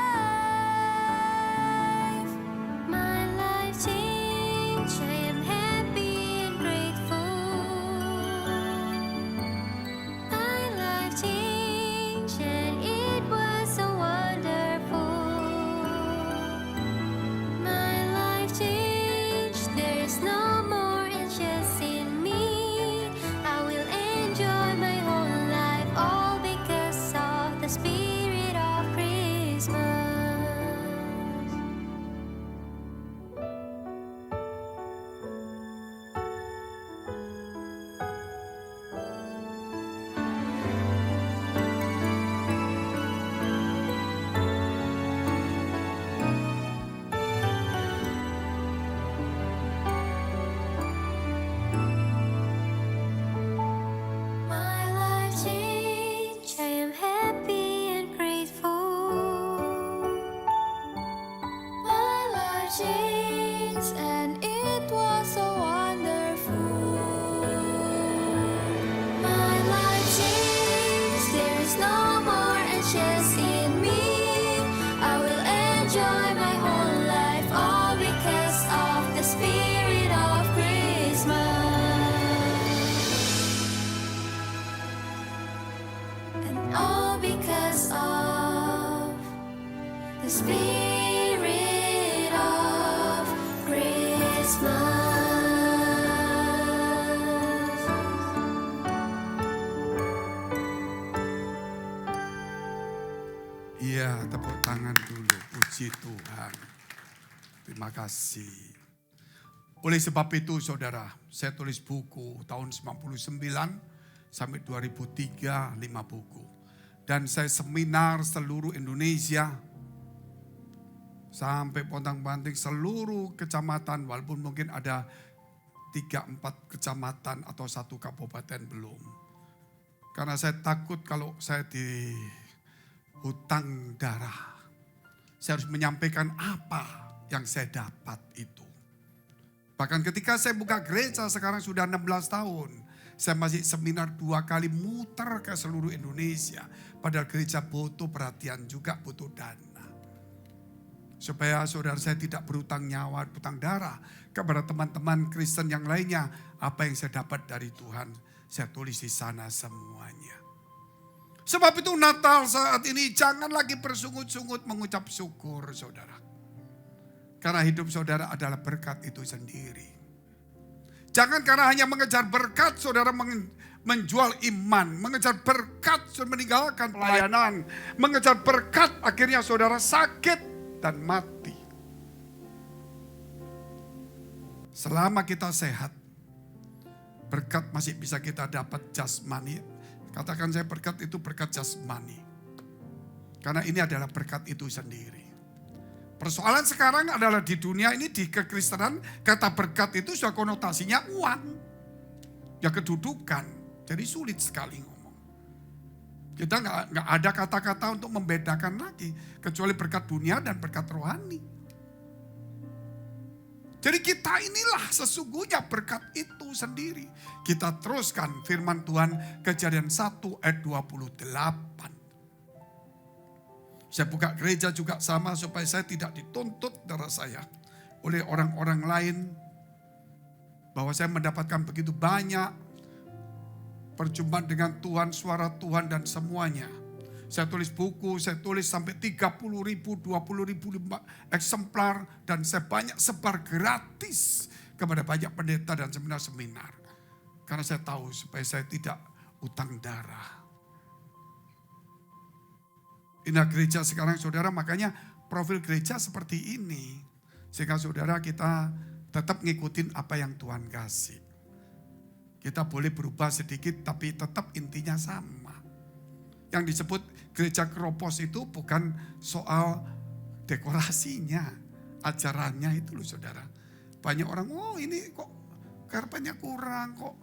My life changed, I am happy and grateful. My life changed and it was so wonderful. My life changed, there's no more anxious in me. I will enjoy my whole life all because of the spirit of Christmas. My life changed, I am happy and grateful. My life changed and it was so wonderful. My life changed, there is no more anxious in me. I will enjoy my whole life all because of the spirit of Christmas. And all because of the spirit of Christmas. Iya, tepuk tangan dulu. Puji Tuhan. Terima kasih. Oleh sebab itu saudara, saya tulis buku tahun 99 sampai 2003, 5 buku. Dan saya seminar seluruh Indonesia. Sampai pontang-panting seluruh kecamatan, walaupun mungkin ada 3-4 kecamatan atau 1 kabupaten belum. Karena saya takut kalau saya di hutang darah. Saya harus menyampaikan apa yang saya dapat itu. Bahkan ketika saya buka gereja sekarang sudah 16 tahun. Saya masih seminar 2 kali muter ke seluruh Indonesia. Padahal gereja butuh perhatian juga, butuh dana. Supaya saudara saya tidak berhutang nyawa, berhutang darah kepada teman-teman Kristen yang lainnya. Apa yang saya dapat dari Tuhan, saya tulis di sana semuanya. Sebab itu Natal saat ini jangan lagi bersungut-sungut mengucap syukur saudara. Karena hidup saudara adalah berkat itu sendiri. Jangan karena hanya mengejar berkat saudara menjual iman. Mengejar berkat saudara meninggalkan pelayanan. Mengejar berkat akhirnya saudara sakit dan mati. Selama kita sehat, berkat masih bisa kita dapat jasmani. Katakan saya berkat itu berkat jasmani. Karena ini adalah berkat itu sendiri. Persoalan sekarang adalah di dunia ini, di kekristenan, kata berkat itu sudah konotasinya uang. Ya kedudukan. Jadi sulit sekali ngomong. Kita nggak ada kata-kata untuk membedakan lagi. Kecuali berkat dunia dan berkat rohani. Jadi kita inilah sesungguhnya berkat itu sendiri. Kita teruskan firman Tuhan Kejadian 1 ayat 28. Saya buka gereja juga sama supaya saya tidak dituntut darah saya oleh orang-orang lain. Bahwa saya mendapatkan begitu banyak perjumpaan dengan Tuhan, suara Tuhan dan semuanya. Saya tulis buku, saya tulis sampai 30.000, 20.000 eksemplar. Dan saya banyak sebar gratis kepada banyak pendeta dan seminar-seminar. Karena saya tahu supaya saya tidak utang darah. Inilah gereja sekarang saudara, makanya profil gereja seperti ini. Sehingga saudara kita tetap ngikutin apa yang Tuhan kasih. Kita boleh berubah sedikit tapi tetap intinya sama. Yang disebut gereja Keropos itu bukan soal dekorasinya, ajarannya itu loh saudara. Banyak orang, oh ini kok karpetnya kurang, kok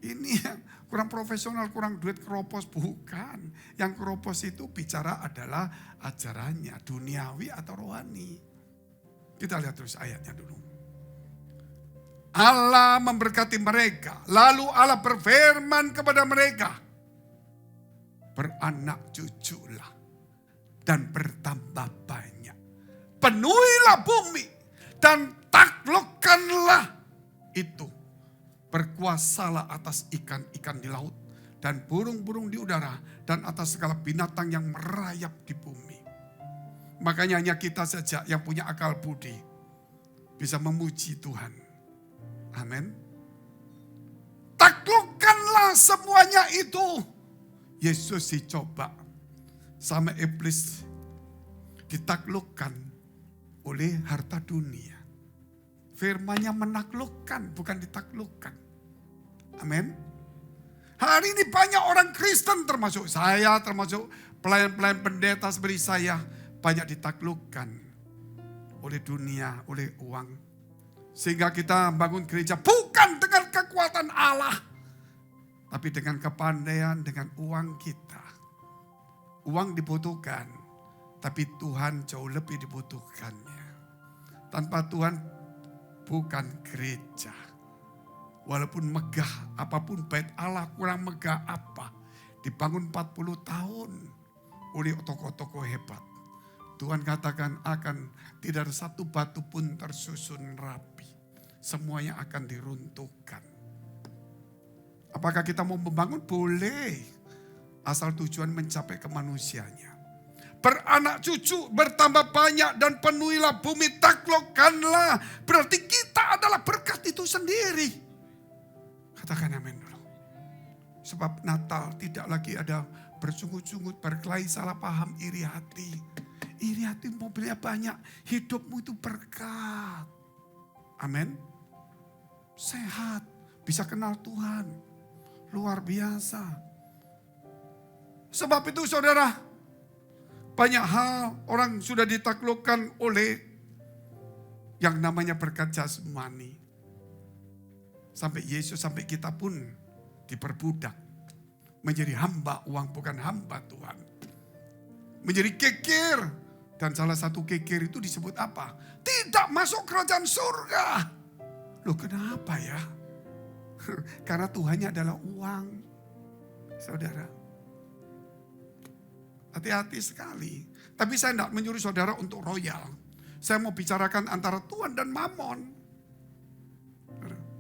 Ini yang kurang profesional, kurang duit, keropos. Bukan. Yang keropos itu bicara adalah ajarannya, duniawi atau rohani. Kita lihat terus ayatnya dulu. Allah memberkati mereka. Lalu Allah berfirman kepada mereka. Beranak cuculah dan bertambah banyak. Penuhilah bumi dan taklukkanlah itu. Berkuasalah atas ikan-ikan di laut dan burung-burung di udara dan atas segala binatang yang merayap di bumi. Makanya hanya kita saja yang punya akal budi bisa memuji Tuhan. Amin. Taklukkanlah semuanya itu. Yesus dicoba sama iblis, ditaklukkan oleh harta dunia. Firman-Nya menaklukkan, bukan ditaklukkan. Amin. Hari ini banyak orang Kristen, termasuk saya, termasuk pelayan-pelayan pendeta seperti saya, banyak ditaklukkan oleh dunia, oleh uang. Sehingga kita bangun gereja bukan dengan kekuatan Allah, tapi dengan kepandaian, dengan uang kita. Uang dibutuhkan, tapi Tuhan jauh lebih dibutuhkannya. Tanpa Tuhan bukan gereja. Walaupun megah, apapun bait Allah kurang megah apa. Dibangun 40 tahun oleh tokoh-tokoh hebat. Tuhan katakan akan tidak ada satu batu pun tersusun rapi. Semuanya akan diruntuhkan. Apakah kita mau membangun? Boleh. Asal tujuan mencapai kemanusiaannya. Beranak cucu, bertambah banyak dan penuhilah bumi, taklukkanlah. Berarti kita adalah berkat itu sendiri. Katakan amin dulu. Sebab Natal tidak lagi ada bersungut-sungut, berkelahi, salah paham, iri hati. Iri hati, mobilnya banyak, hidupmu itu berkat. Amin. Sehat, bisa kenal Tuhan. Luar biasa. Sebab itu saudara, banyak hal orang sudah ditaklukkan oleh yang namanya berkat jasmani. Sampai Yesus, sampai kita pun diperbudak. Menjadi hamba uang, bukan hamba Tuhan. Menjadi kekir. Dan salah satu kekir itu disebut apa? Tidak masuk kerajaan surga. Loh kenapa ya? Karena Tuhannya adalah uang. Saudara. Hati-hati sekali. Tapi saya tidak menyuruh saudara untuk royal. Saya mau bicarakan antara Tuhan dan Mammon.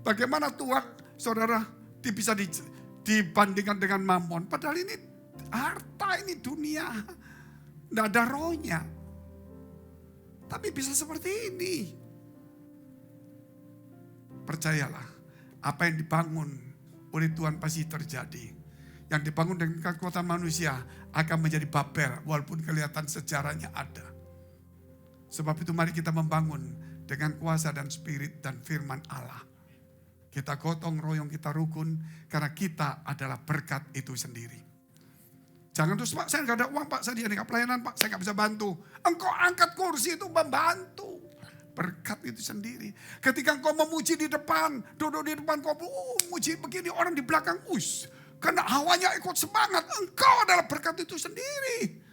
Bagaimana Tuhan, saudara, bisa dibandingkan dengan Mammon. Padahal ini harta, ini dunia. Tidak ada rohnya. Tapi bisa seperti ini. Percayalah, apa yang dibangun oleh Tuhan pasti terjadi. Yang dibangun dengan kekuatan manusia akan menjadi Babel, walaupun kelihatan sejarahnya ada. Sebab itu mari kita membangun dengan kuasa dan spirit dan firman Allah. Kita gotong royong, kita rukun, karena kita adalah berkat itu sendiri. Jangan terus, Pak, saya nggak ada uang, Pak, saya diadakan pelayanan, Pak, saya nggak bisa bantu. Engkau angkat kursi itu membantu. Berkat itu sendiri. Ketika engkau memuji di depan, duduk di depan, kau muji begini, orang di belakang, karena hawanya ikut semangat, engkau adalah berkat itu sendiri.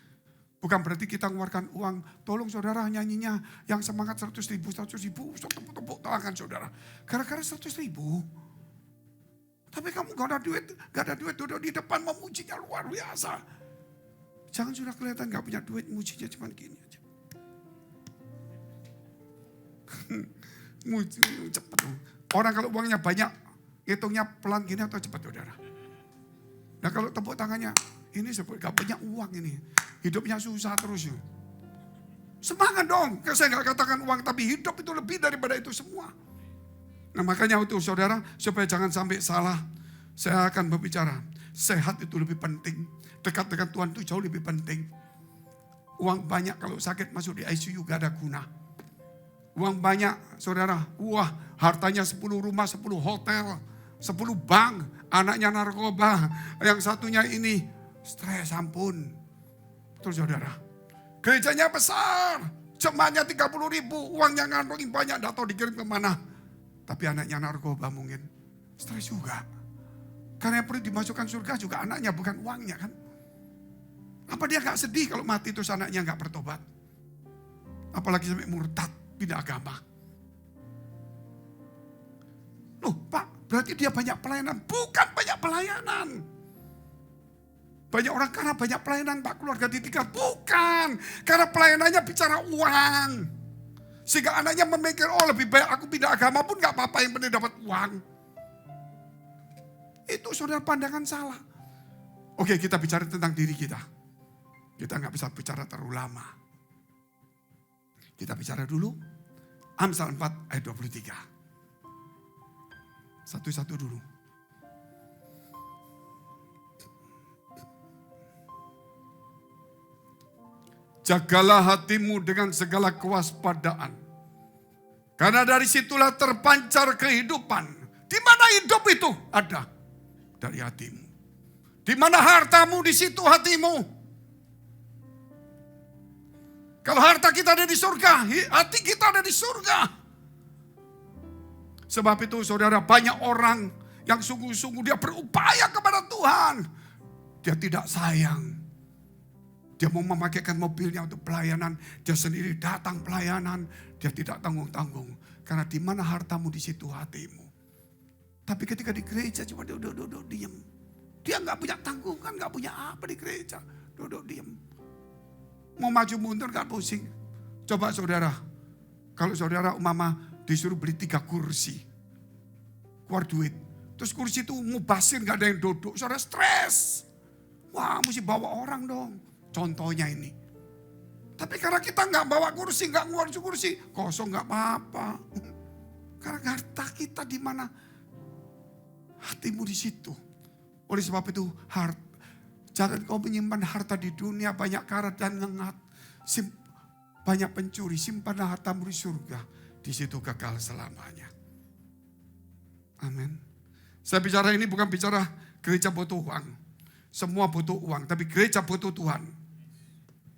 Bukan berarti kita mengeluarkan uang, tolong saudara nyanyinya yang semangat 100.000, tepuk-tepuk tangan saudara. Gara-gara 100.000. Tapi kamu gak ada duit duduk di depan memujinya luar biasa. Jangan sudah kelihatan gak punya duit, mujinya cuma gini aja. Muji cepat. Orang kalau uangnya banyak, hitungnya pelan gini atau cepat saudara. Nah kalau tepuk tangannya, ini sebut gak punya uang ini. Hidupnya susah terus. Semangat dong. Saya gak katakan uang, tapi hidup itu lebih daripada itu semua. Nah makanya itu saudara, supaya jangan sampai salah. Saya akan berbicara, sehat itu lebih penting. Dekat dengan Tuhan itu jauh lebih penting. Uang banyak kalau sakit masuk di ICU gak ada guna. Uang banyak saudara, hartanya 10 rumah, 10 hotel, 10 bank. Anaknya narkoba, yang satunya ini stres ampun. Betul saudara. Gerejanya besar, jemaatnya 30.000, uangnya ngantongin banyak, tidak tahu dikirim kemana. Tapi anaknya narkoba mungkin, stres juga. Karena yang perlu dimasukkan surga juga anaknya, bukan uangnya kan. Apa dia gak sedih kalau mati terus anaknya gak bertobat? Apalagi sampai murtad, pindah agama. Loh Pak, berarti dia banyak pelayanan. Bukan banyak pelayanan. Banyak orang karena banyak pelayanan Pak, keluarga ditinggal. Bukan, karena pelayanannya bicara uang. Sehingga anaknya memikir, oh lebih baik aku pindah agama pun gak apa-apa, yang penting dapat uang. Itu saudara pandangan salah. Oke, kita bicara tentang diri kita. Kita gak bisa bicara terlalu lama. Kita bicara dulu Amsal 4 ayat 23. Satu-satu dulu. Jagalah hatimu dengan segala kewaspadaan. Karena dari situlah terpancar kehidupan. Di mana hidup itu ada? Dari hatimu. Di mana hartamu, di situ hatimu. Kalau harta kita ada di surga, hati kita ada di surga. Sebab itu saudara, banyak orang yang sungguh-sungguh dia berupaya kepada Tuhan. Dia tidak sayang. Dia mau memakaikan mobilnya untuk pelayanan. Dia sendiri datang pelayanan. Dia tidak tanggung-tanggung. Karena di mana hartamu, di situ hatimu. Tapi ketika di gereja cuma duduk diam. Dia nggak punya tanggungan, nggak punya apa di gereja. Duduk diam. Mau maju mundur nggak pusing. Coba saudara. Kalau saudara mama disuruh beli 3 kursi. Keluar duit. Terus kursi itu mubazir nggak ada yang duduk. Saudara stres. Wah mesti bawa orang dong. Contohnya ini. Tapi karena kita nggak bawa kursi, nggak ngeluar kursi, kosong nggak apa-apa. Karena harta kita di mana, hatimu di situ. Oleh sebab itu, jangan kau menyimpan harta di dunia, banyak karat dan ngengat, banyak pencuri, simpanlah hartamu di surga. Di situ kekal selamanya. Amin. Saya bicara ini bukan bicara gereja butuh uang. Semua butuh uang, tapi gereja butuh Tuhan.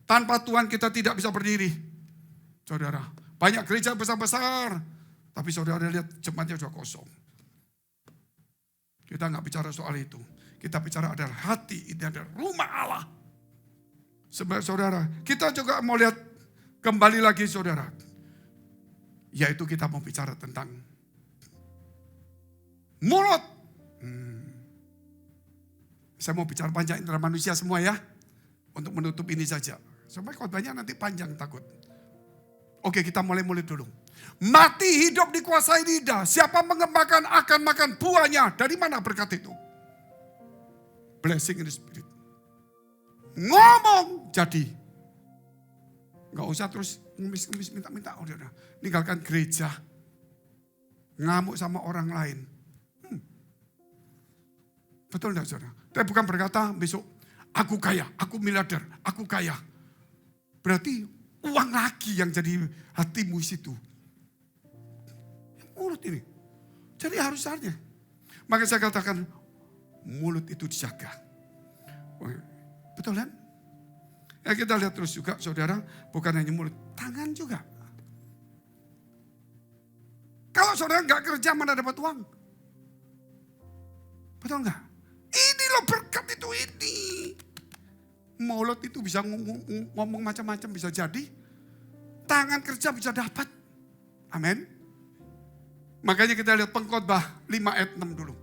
Tanpa Tuhan kita tidak bisa berdiri. Saudara, banyak gereja besar-besar. Tapi saudara lihat jemaatnya sudah kosong. Kita nggak bicara soal itu. Kita bicara adalah hati, ini adalah rumah Allah. Sebab saudara, kita juga mau lihat kembali lagi saudara. Yaitu kita mau bicara tentang mulut. Saya mau bicara panjang indera manusia semua ya. Untuk menutup ini saja. Sampai khotbahnya nanti panjang takut. Oke, kita mulai dulu. Mati hidup dikuasai lidah. Siapa mengembangkan akan makan buahnya. Dari mana berkat itu? Blessing in the spirit. Ngomong jadi. Gak usah terus ngemis-ngemis minta-minta. Udah. Ninggalkan gereja. Ngamuk sama orang lain. Betul enggak saudara? Tapi bukan berkata besok. Aku kaya, aku miliarder, aku kaya. Berarti uang lagi yang jadi hatimu situ. Mulut ini. Jadi harus saja. Maka saya katakan mulut itu dijaga. Betul kan? Ya kita lihat terus juga saudara, bukan hanya mulut, tangan juga. Kalau saudara nggak kerja mana dapat uang? Betul nggak? Ini loh berkat itu ini. Mulut itu bisa ngomong macam-macam bisa jadi. Tangan kerja bisa dapat. Amin. Makanya kita lihat Pengkhotbah 5 ayat 6 dulu.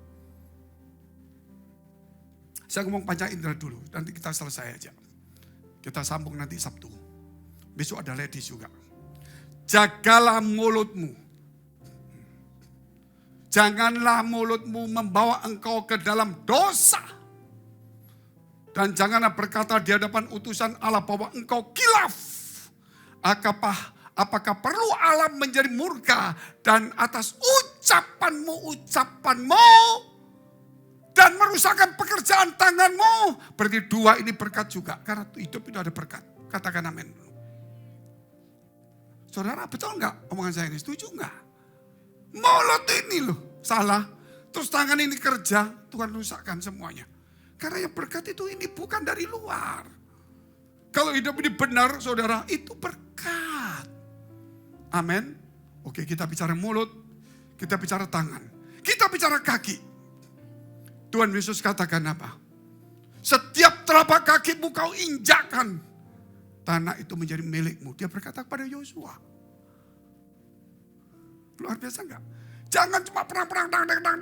Saya ngomong panjang indera dulu. Nanti kita selesai aja. Kita sambung nanti Sabtu. Besok ada ladies juga. Jagalah mulutmu. Janganlah mulutmu membawa engkau ke dalam dosa. Dan janganlah berkata di hadapan utusan Allah bahwa engkau kilaf. Apakah perlu Allah menjadi murka dan atas ucapanmu dan merusakkan pekerjaan tanganmu. Berarti 2 ini berkat juga. Karena hidup itu ada berkat. Katakan amin. Saudara betul enggak omongan saya ini? Setuju enggak? Mulut ini loh salah. Terus tangan ini kerja. Tuhan rusakkan semuanya. Karena yang berkat itu ini bukan dari luar. Kalau hidup ini benar saudara itu berkat. Amin. Oke kita bicara mulut. Kita bicara tangan. Kita bicara kaki. Tuhan Yesus katakan apa? Setiap telapak kakimu kau injakkan, tanah itu menjadi milikmu. Dia berkata kepada Yosua. Luar biasa enggak? Jangan cuma perang-perang,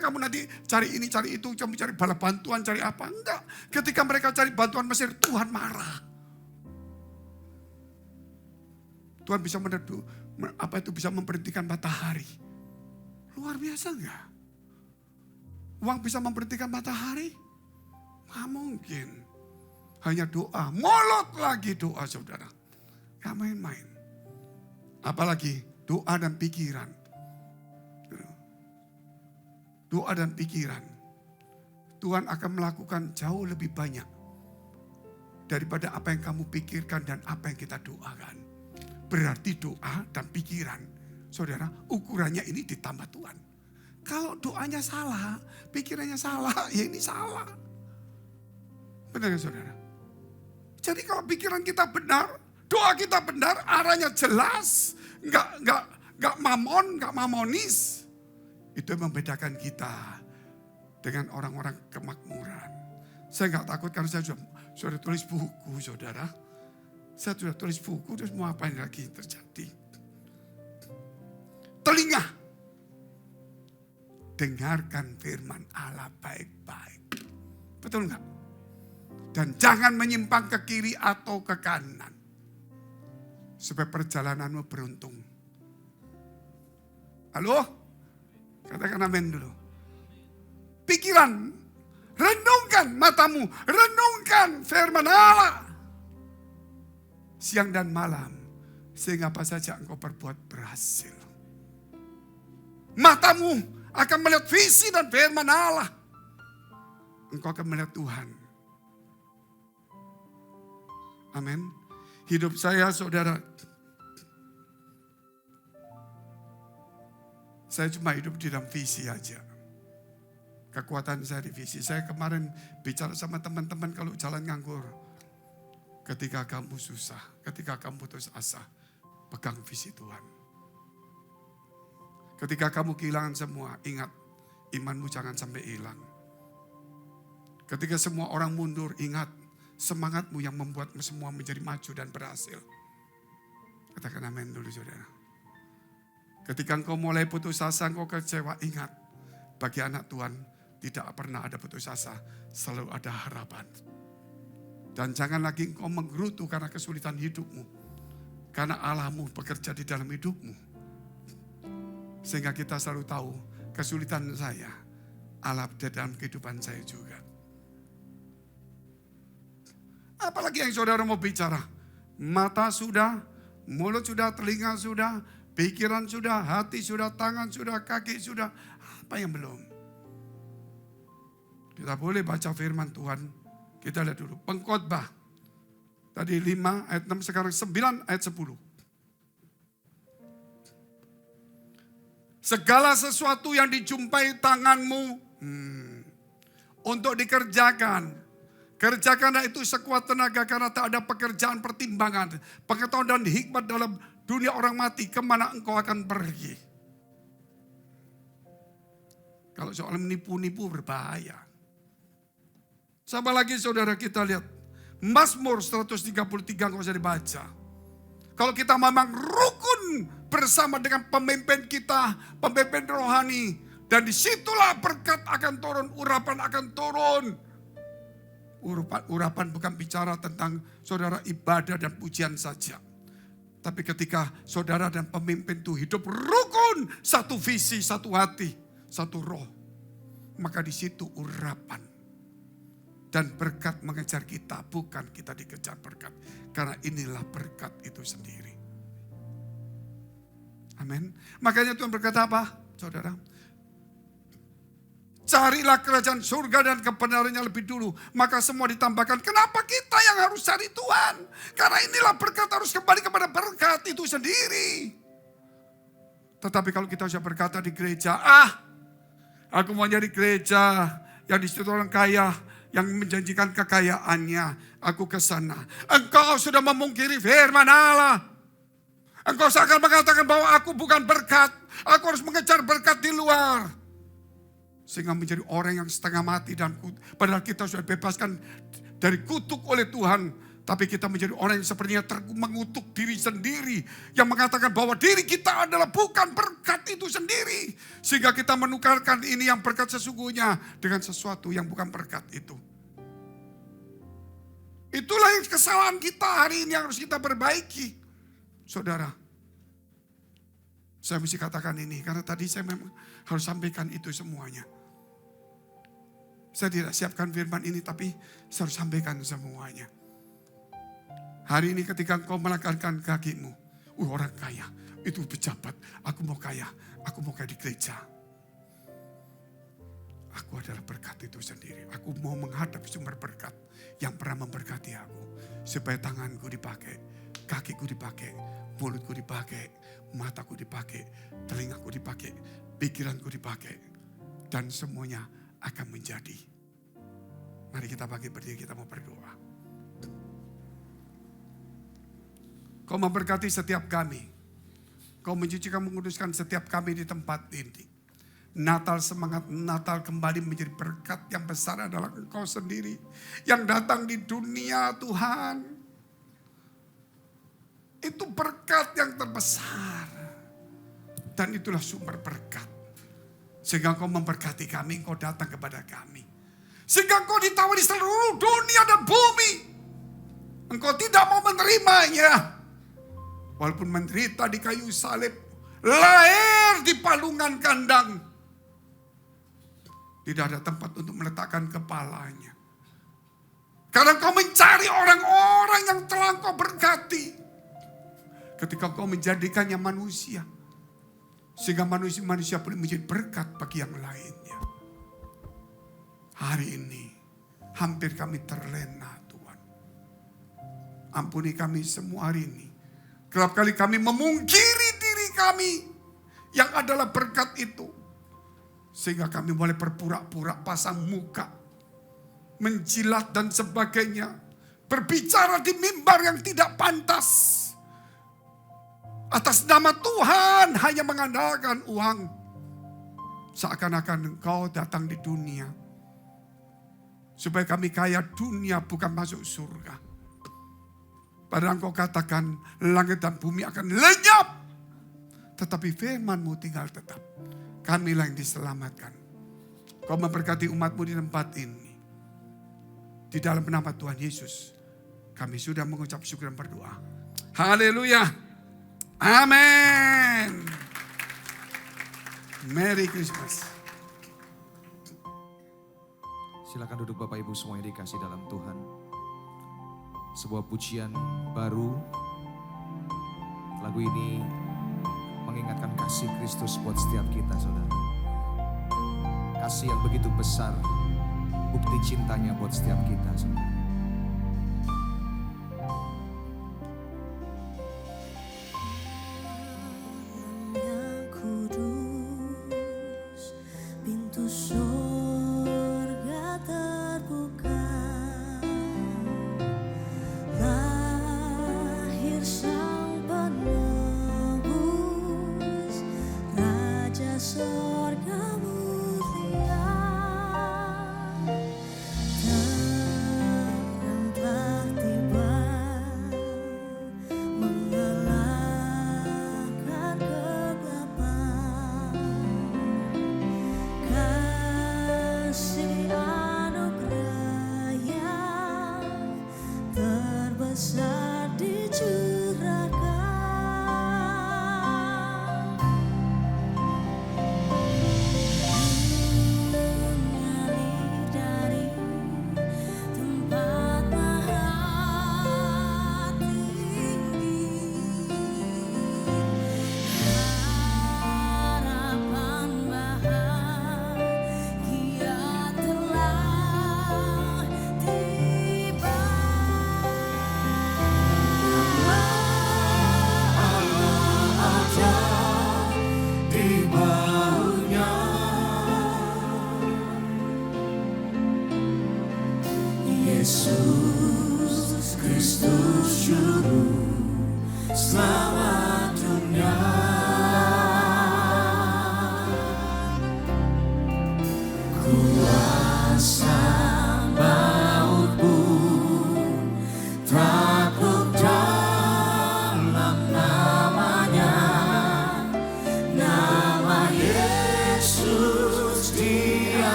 kamu nanti cari ini, cari itu, kamu cari bala bantuan, cari apa. Enggak. Ketika mereka cari bantuan Mesir, Tuhan marah. Tuhan bisa bisa memberhentikan matahari. Luar biasa enggak? Uang bisa memberhentikan matahari? Nggak mungkin. Hanya doa. Molot lagi doa saudara. Gak main-main. Apalagi doa dan pikiran. Doa dan pikiran. Tuhan akan melakukan jauh lebih banyak. Daripada apa yang kamu pikirkan dan apa yang kita doakan. Berarti doa dan pikiran. Saudara, ukurannya ini ditambah Tuhan. Kalau doanya salah, pikirannya salah, ya ini salah. Benar ya saudara? Jadi kalau pikiran kita benar, doa kita benar, arahnya jelas, nggak mamonis. Itu yang membedakan kita dengan orang-orang kemakmuran. Saya nggak takut karena saya sudah tulis buku, saudara. Saya sudah tulis buku, terus mau apa yang lagi terjadi? Telinga, dengarkan firman Allah baik-baik. Betul nggak? Dan jangan menyimpang ke kiri atau ke kanan. Supaya perjalananmu beruntung. Halo? Katakan amin dulu. Pikiran, renungkan matamu, renungkan firman Allah. Siang dan malam, sehingga apa saja engkau perbuat berhasil. Matamu akan melihat visi dan firman Allah. Engkau akan melihat Tuhan. Amin. Hidup saya saudara, saya cuma hidup di dalam visi aja. Kekuatan saya di visi. Saya kemarin bicara sama teman-teman kalau jalan nganggur. Ketika kamu susah, ketika kamu putus asa, pegang visi Tuhan. Ketika kamu kehilangan semua, ingat imanmu jangan sampai hilang. Ketika semua orang mundur, ingat semangatmu yang membuatmu semua menjadi maju dan berhasil. Katakan amin dulu saudara. Ketika engkau mulai putus asa, engkau kecewa, ingat. Bagi anak Tuhan tidak pernah ada putus asa, selalu ada harapan. Dan jangan lagi engkau menggerutu karena kesulitan hidupmu. Karena Allahmu bekerja di dalam hidupmu. Sehingga kita selalu tahu kesulitan saya, Allah di dalam kehidupan saya juga. Apalagi yang saudara mau bicara? Mata sudah, mulut sudah, telinga sudah, pikiran sudah, hati sudah, tangan sudah, kaki sudah. Apa yang belum? Kita boleh baca firman Tuhan. Kita lihat dulu. Pengkhotbah. Tadi 5 ayat 6, sekarang 9 ayat 10. Segala sesuatu yang dijumpai tanganmu untuk dikerjakan. Kerjakanlah itu sekuat tenaga karena tak ada pekerjaan pertimbangan. Pengetahuan dan hikmat dalam dunia orang mati. Kemana engkau akan pergi? Kalau soal menipu-nipu berbahaya. Sama lagi saudara kita lihat. Mazmur 133 nggak usah dibaca. Kalau kita memang rukun bersama dengan pemimpin kita, pemimpin rohani. Dan disitulah berkat akan turun, urapan akan turun. Urapan bukan bicara tentang saudara ibadah dan pujian saja. Tapi ketika saudara dan pemimpin itu hidup rukun, satu visi, satu hati, satu roh. Maka di situ urapan. Dan berkat mengejar kita, bukan kita dikejar berkat. Karena inilah berkat itu sendiri. Amin. Makanya Tuhan berkata apa, saudara? Carilah kerajaan surga dan kebenarannya lebih dulu. Maka semua ditambahkan. Kenapa kita yang harus cari Tuhan? Karena inilah berkat, harus kembali kepada berkat itu sendiri. Tetapi kalau kita sudah berkata di gereja, aku mau jadi gereja yang di situ orang kaya, yang menjanjikan kekayaannya, aku ke sana. Engkau sudah memungkiri firman Allah. Engkau seakan mengatakan bahwa aku bukan berkat. Aku harus mengejar berkat di luar. Sehingga menjadi orang yang setengah mati dan padahal kita sudah bebaskan dari kutuk oleh Tuhan. Tapi kita menjadi orang yang sepertinya mengutuk diri sendiri. Yang mengatakan bahwa diri kita adalah bukan berkat itu sendiri. Sehingga kita menukarkan ini yang berkat sesungguhnya dengan sesuatu yang bukan berkat itu. Itulah yang kesalahan kita hari ini yang harus kita perbaiki. Saudara, saya mesti katakan ini karena tadi saya memang harus sampaikan itu semuanya. Saya tidak siapkan firman ini tapi saya harus sampaikan semuanya. Hari ini ketika engkau melangkahkan kakimu, orang kaya, itu pejabat, aku mau kaya di gereja. Aku adalah berkat itu sendiri. Aku mau menghadap sumber berkat yang pernah memberkati aku. Supaya tanganku dipakai, kakiku dipakai, mulutku dipakai, mataku dipakai, telingaku dipakai, pikiranku dipakai. Dan semuanya akan menjadi. Mari kita bagi berdiri, kita mau berdoa. Kau memberkati setiap kami. Kau mencucikan, menguduskan setiap kami di tempat ini. Natal, semangat Natal kembali menjadi berkat yang besar adalah Engkau sendiri. Yang datang di dunia Tuhan. Itu berkat yang terbesar. Dan itulah sumber berkat. Sehingga Engkau memberkati kami, Engkau datang kepada kami. Sehingga Engkau ditawari seluruh dunia dan bumi. Engkau tidak mau menerimanya. Walaupun menderita di kayu salib, lahir di palungan kandang. Tidak ada tempat untuk meletakkan kepalanya. Karena Engkau mencari orang-orang yang telah Engkau berkati. Ketika Engkau menjadikannya manusia. Sehingga manusia-manusia boleh menjadi berkat bagi yang lainnya. Hari ini hampir kami terlena Tuhan. Ampuni kami semua hari ini. Kerap kali kami memungkiri diri kami yang adalah berkat itu. Sehingga kami mulai berpura-pura pasang muka. Menjilat dan sebagainya. Berbicara di mimbar yang tidak pantas. Atas nama Tuhan hanya mengandalkan uang. Seakan-akan Engkau datang di dunia. Supaya kami kaya dunia bukan masuk surga. Padahal Engkau katakan langit dan bumi akan lenyap. Tetapi firman-Mu tinggal tetap. Kamilah yang diselamatkan. Kau memberkati umat-Mu di tempat ini. Di dalam nama Tuhan Yesus. Kami sudah mengucap syukur dan berdoa. Haleluya. Amin. Merry Christmas. Silakan duduk Bapak Ibu semua yang dikasih dalam Tuhan. Sebuah pujian baru. Lagu ini mengingatkan kasih Kristus buat setiap kita, saudara. Kasih yang begitu besar, bukti cintanya buat setiap kita, saudara. Sorga mulia.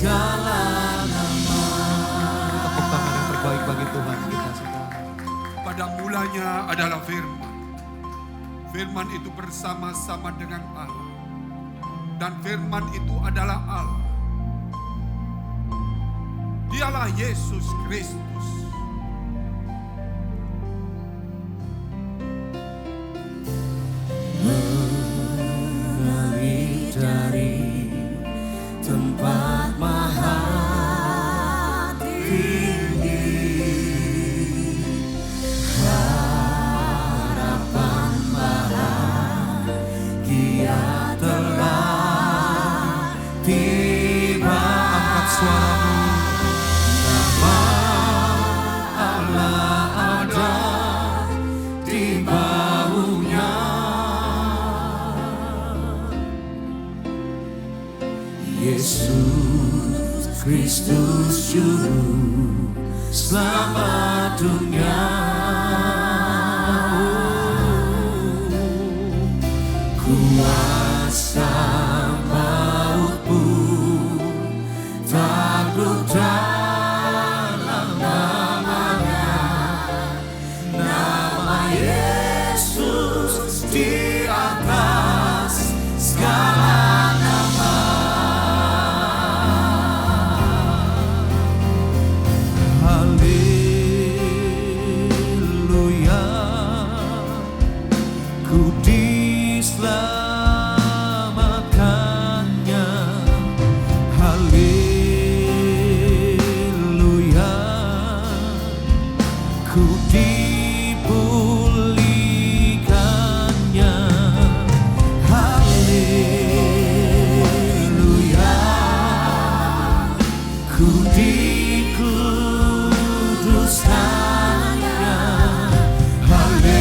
segala nama. Tepuk tangan yang terbaik bagi Tuhan kita semua. Pada mulanya adalah firman. Firman itu bersama-sama dengan Allah. Dan firman itu adalah Allah. Dialah Yesus Kristus. Mengalir dari tempat maha tinggi, harapan bahagia telah tiba. Angkat suaramu. Nama Allah ada di bahunya. Yesus Kristus Juru Selamat dunia. Kuasa maut pun takluk dalam namanya. Nama Yesus di atas segala nama. Haleluya, ku diselamatkannya. Haleluya, ku dipulihkannya. Haleluya, ku dikuduskannya. Haleluya,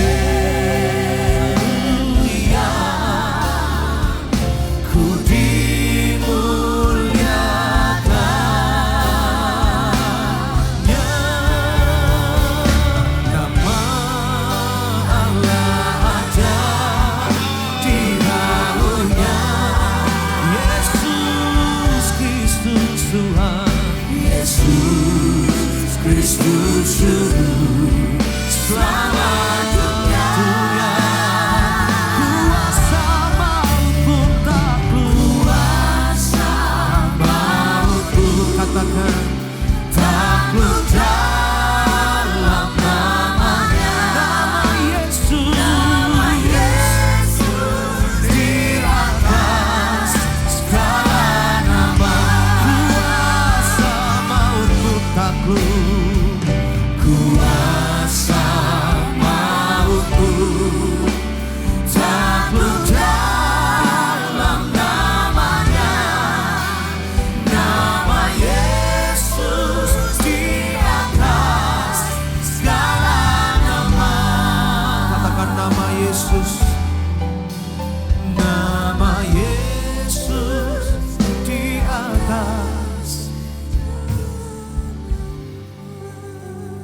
ku dimuliakannya. Nama Allah ada di bahunya. Yesus Kristus Tuhan. Yesus Kristus Juru Selamat dunia. Kuasa maut pun takluk. Kuasa maut pun, katakan, takluk dalam namanya. Nama Yesus. Nama Yesus di atas segala nama. Kuasa maut pun takluk. Kuasa maut pun takluk dalam namanya. Nama Yesus di atas segala nama. Katakan nama Yesus. Nama Yesus di atas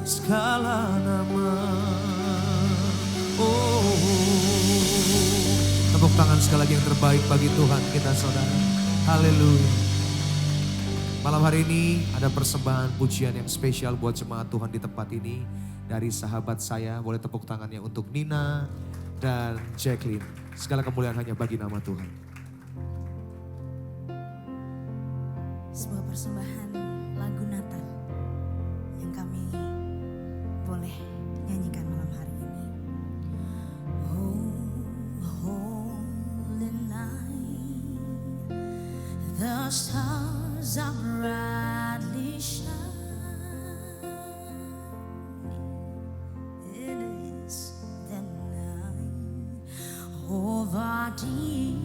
segala nama. Oh, tepuk tangan sekali lagi yang terbaik bagi Tuhan kita, saudara. Haleluya. Malam hari ini ada persembahan pujian yang spesial buat jemaat Tuhan di tempat ini. Dari sahabat saya, boleh tepuk tangannya untuk Nina dan Jacqueline. Segala kemuliaan hanya bagi nama Tuhan. Sebuah persembahan lagu Natal yang kami boleh nyanyikan malam hari ini. Oh, holy night, the stars are brightly shining. It is the night of our dear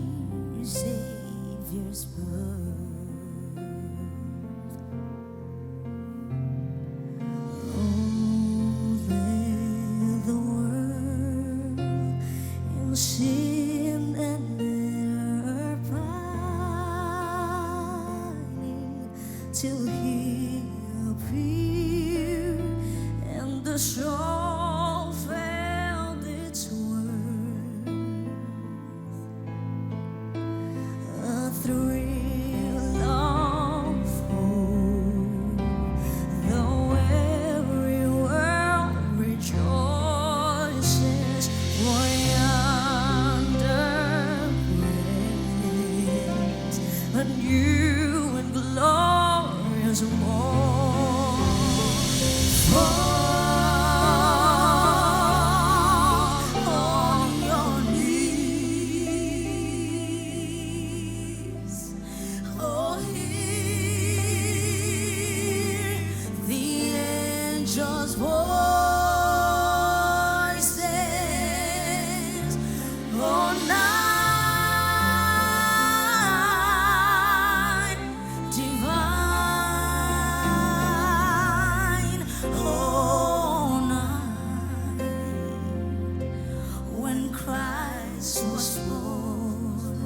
Savior's birth. Sin and error pining till He appeared, and the soul felt its worth. A thrill of a new and glorious morn. Fall on your knees. Oh, hear the angels' voices. Oh, night divine. Oh, night when Christ was born.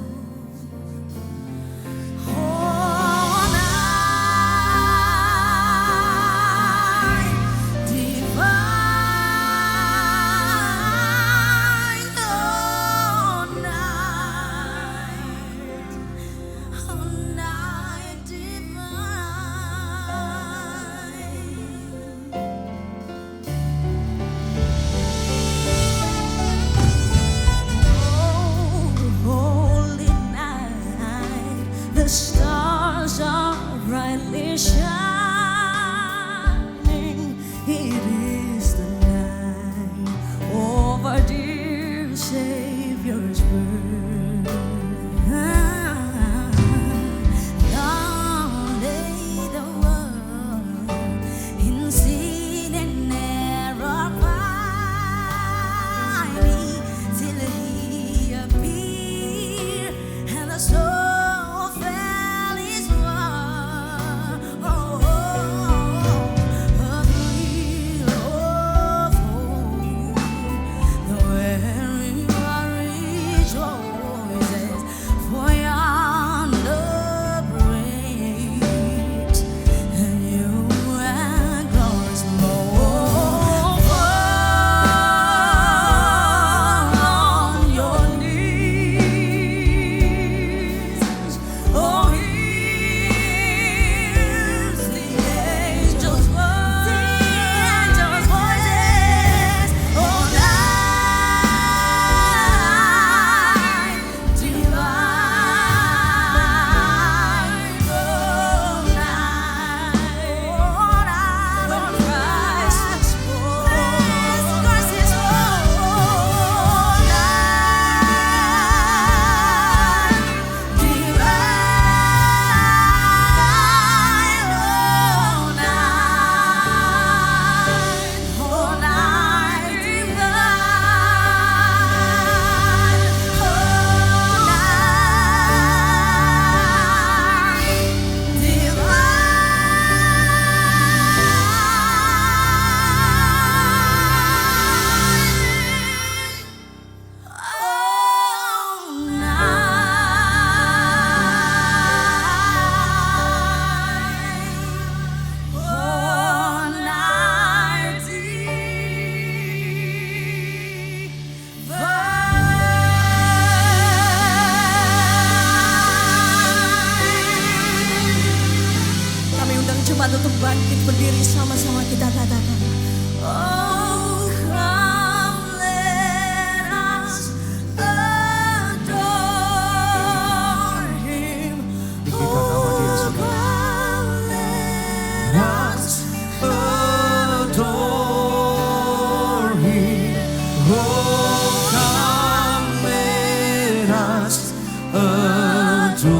Oh, night divine. Oh, night divine. Holy night, the stars are brightly shining. It is the night of our dear Savior's birth. Long lay the world in sin and error pining, till he appeared and the soul fell his word. Oh, a thrill of hope, the very rejoices, for yonder breaks a new and glorious morn. Fall on your knees. Oh, hear the angels' voices. Oh, night divine. Oh, night when Christ is born. Christ is born. Night divine. Oh, night divine. Oh, kami undang jemaat untuk bangkit berdiri sama-sama, kita katakan, oh, come let us adore Him. Tinggikan nama Dia, Oh, saudara. come let us Adore Him. Oh, come let us adore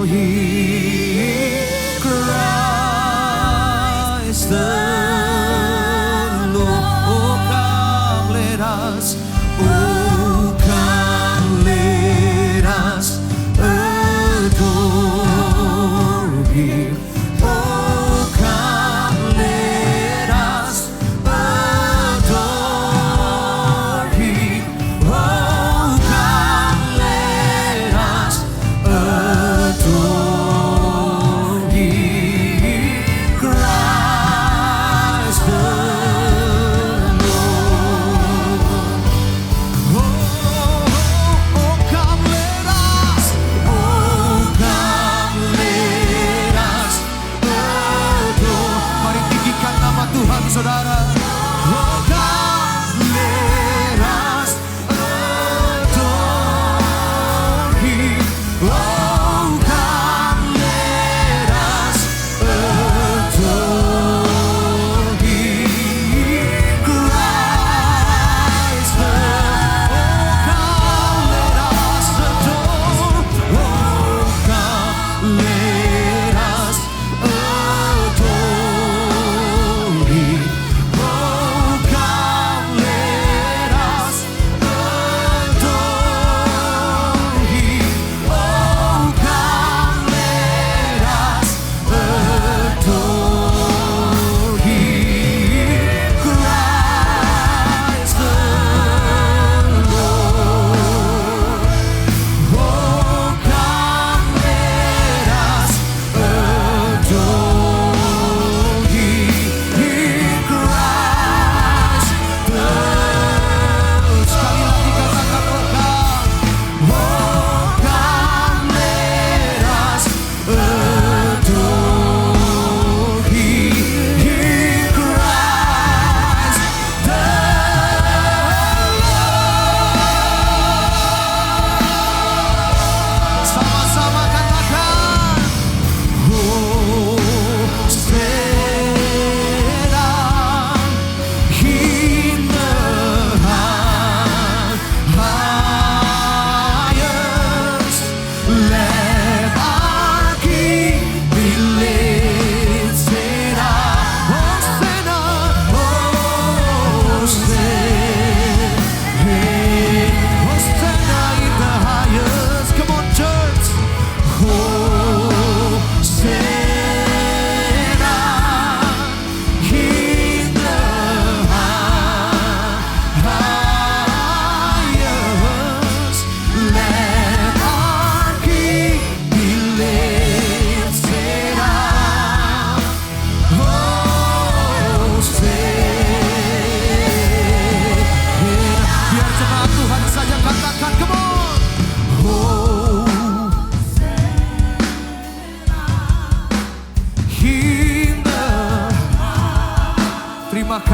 Him. Christ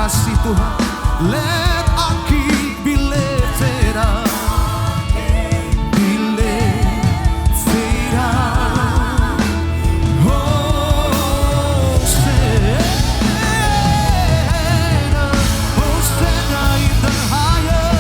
kasih Tuhan. Let our King be lifted up. Be lifted up. Hosanna in the highest.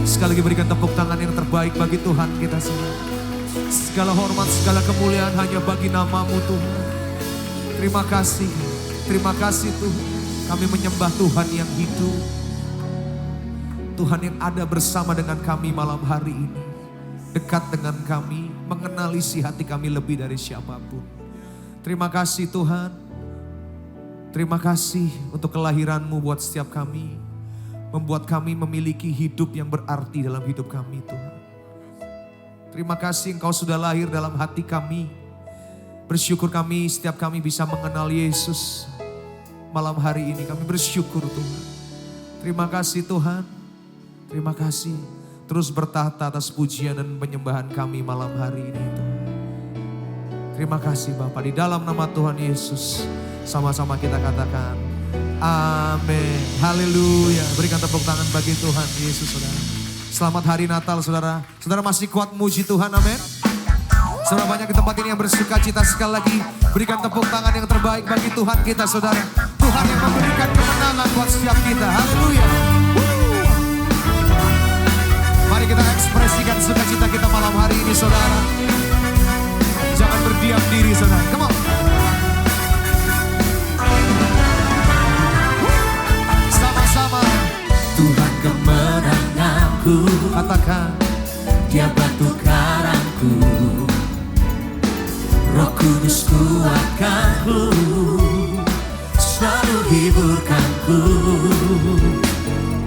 Sekali lagi berikan tepuk tangan yang terbaik bagi Tuhan kita semua. Segala hormat, segala kemuliaan hanya bagi nama-Mu Tuhan. Terima kasih Tuhan. Kami menyembah Tuhan yang hidup. Tuhan yang ada bersama dengan kami malam hari ini. Dekat dengan kami, mengenali isi hati kami lebih dari siapapun. Terima kasih Tuhan. Terima kasih untuk kelahiran-Mu buat setiap kami. Membuat kami memiliki hidup yang berarti dalam hidup kami Tuhan. Terima kasih Engkau sudah lahir dalam hati kami. Bersyukur kami setiap kami bisa mengenal Yesus. Malam hari ini kami bersyukur Tuhan. Terima kasih Tuhan. Terima kasih. Terus bertahta atas pujian dan penyembahan kami malam hari ini Tuhan. Terima kasih Bapa. Di dalam nama Tuhan Yesus sama-sama kita katakan amin. Haleluya. Berikan tepuk tangan bagi Tuhan Yesus saudara. Selamat hari Natal saudara. Saudara masih kuat muji Tuhan, amin. Saudara banyak di tempat ini yang bersuka cita sekali lagi. Berikan tepuk tangan yang terbaik bagi Tuhan kita saudara. Tuhan yang memberikan kemenangan buat setiap kita. Haleluya. Mari kita ekspresikan sukacita kita malam hari ini saudara. Jangan berdiam diri saudara. Come on. Tuhan kemenanganku, katakan Dia batu karangku, Roh Kudus kuatkanku, selalu hiburkanku.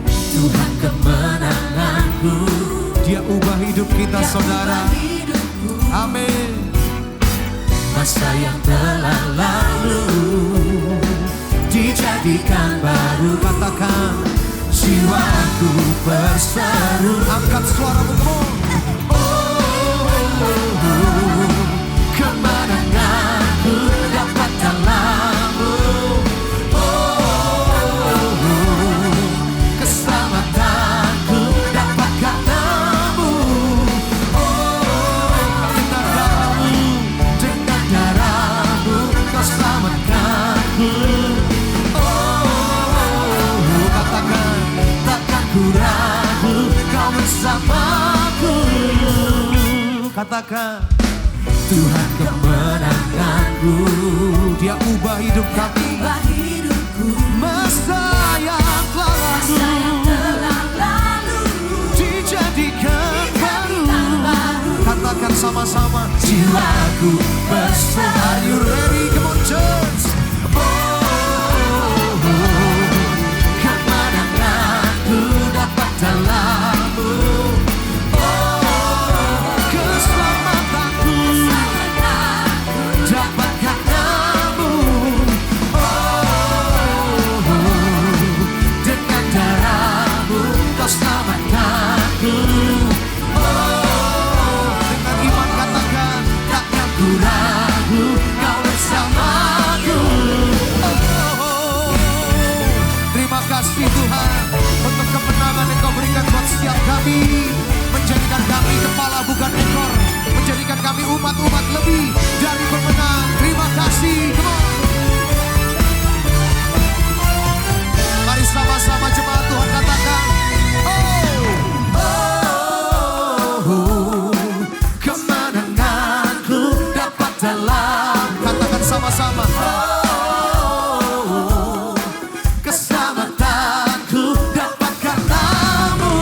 Tuhan kemenanganku, Dia ubah hidup kita saudara. Amin. Masa yang telah lalu dijadikan baru. Katakan jiwaku berseru. Angkat suaramu. Kemenanganku dapat dalam-Mu. Keselamatanku dapat karena-Mu. Dengan darah-Mu Kau selamatkanku. Katakan Takkan ku ragu Kau bersamaku. Katakan Tuhan kemenanganku, Dia ubah hidup kami. ubah hidupku. dijadikan baru. Katakan sama-sama, Jiwaku bersama. are you ready? Come on church. Kemenanganku dapat dalam-Mu. Keselamatanku Dapat karena-Mu. Dengan darah-Mu Kau selamatkanku. dengan iman katakan, Takkan ku ragu, Kau bersamaku. terima kasih Tuhan untuk kemenangan yang Kau berikan buat setiap kami. Menjadikan kami kepala bukan ekor. Menjadikan kami umat-umat lebih dari pemenang. Terima kasih. Come on. Mari sama-sama jemaat Tuhan katakan, Kemenanganku dapat dalam. katakan sama-sama. Keselamatanku dapat karena-Mu.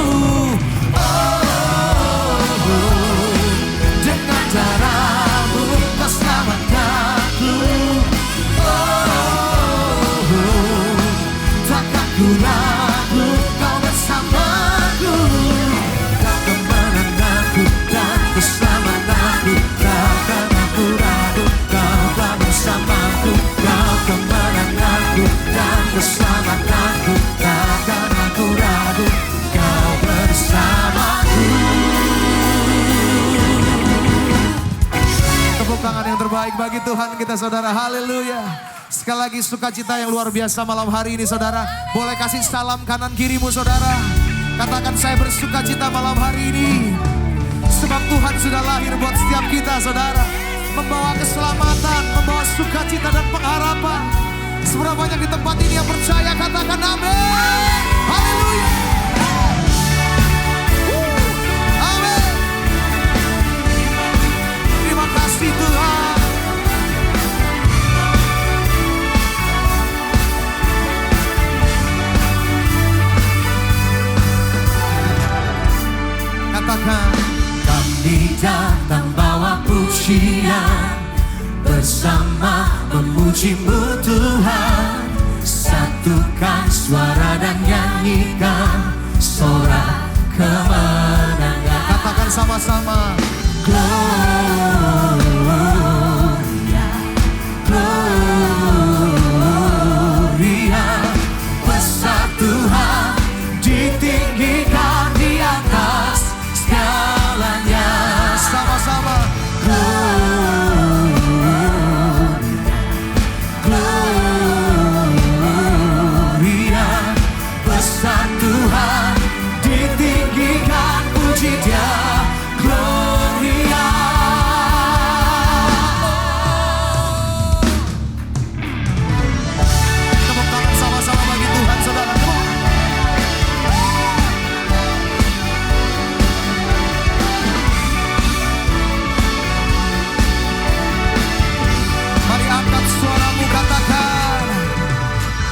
Dengan darah-Mu Kau selamatkanku. Takkan ku ragu, Kau bersamaku. Kau kemenanganku dan keselamatanku. Takkan aku ragu, Kau telah bersamaku. Kau kemenanganku dan keselamatanku. Takkan aku ragu, Kau bersamaku. Tepuk tangan yang terbaik bagi Tuhan kita saudara. Haleluya. Sekali lagi sukacita yang luar biasa malam hari ini saudara. Boleh kasih salam kanan kirimu saudara. Katakan saya bersukacita malam hari ini. Sebab Tuhan sudah lahir buat setiap kita saudara. Membawa keselamatan, membawa sukacita dan pengharapan. Seberapa banyak di tempat ini yang percaya katakan amin. Haleluya. Amin. Terima kasih Tuhan. Katakan, Kami datang bawa pujian, bersama memuji-Mu Tuhan. Satukan suara dan nyanyikan sorak kemenangan. katakan sama-sama. Gloria, Gloria, besar Tuhan, ditinggikan di atas segalanya. Sama-sama. Gloria, besar Tuhan, ditinggikan puji Dia. Gloria. Tepuk tangan sama-sama bagi Tuhan saudara. Come on. Mari angkat suaramu katakan,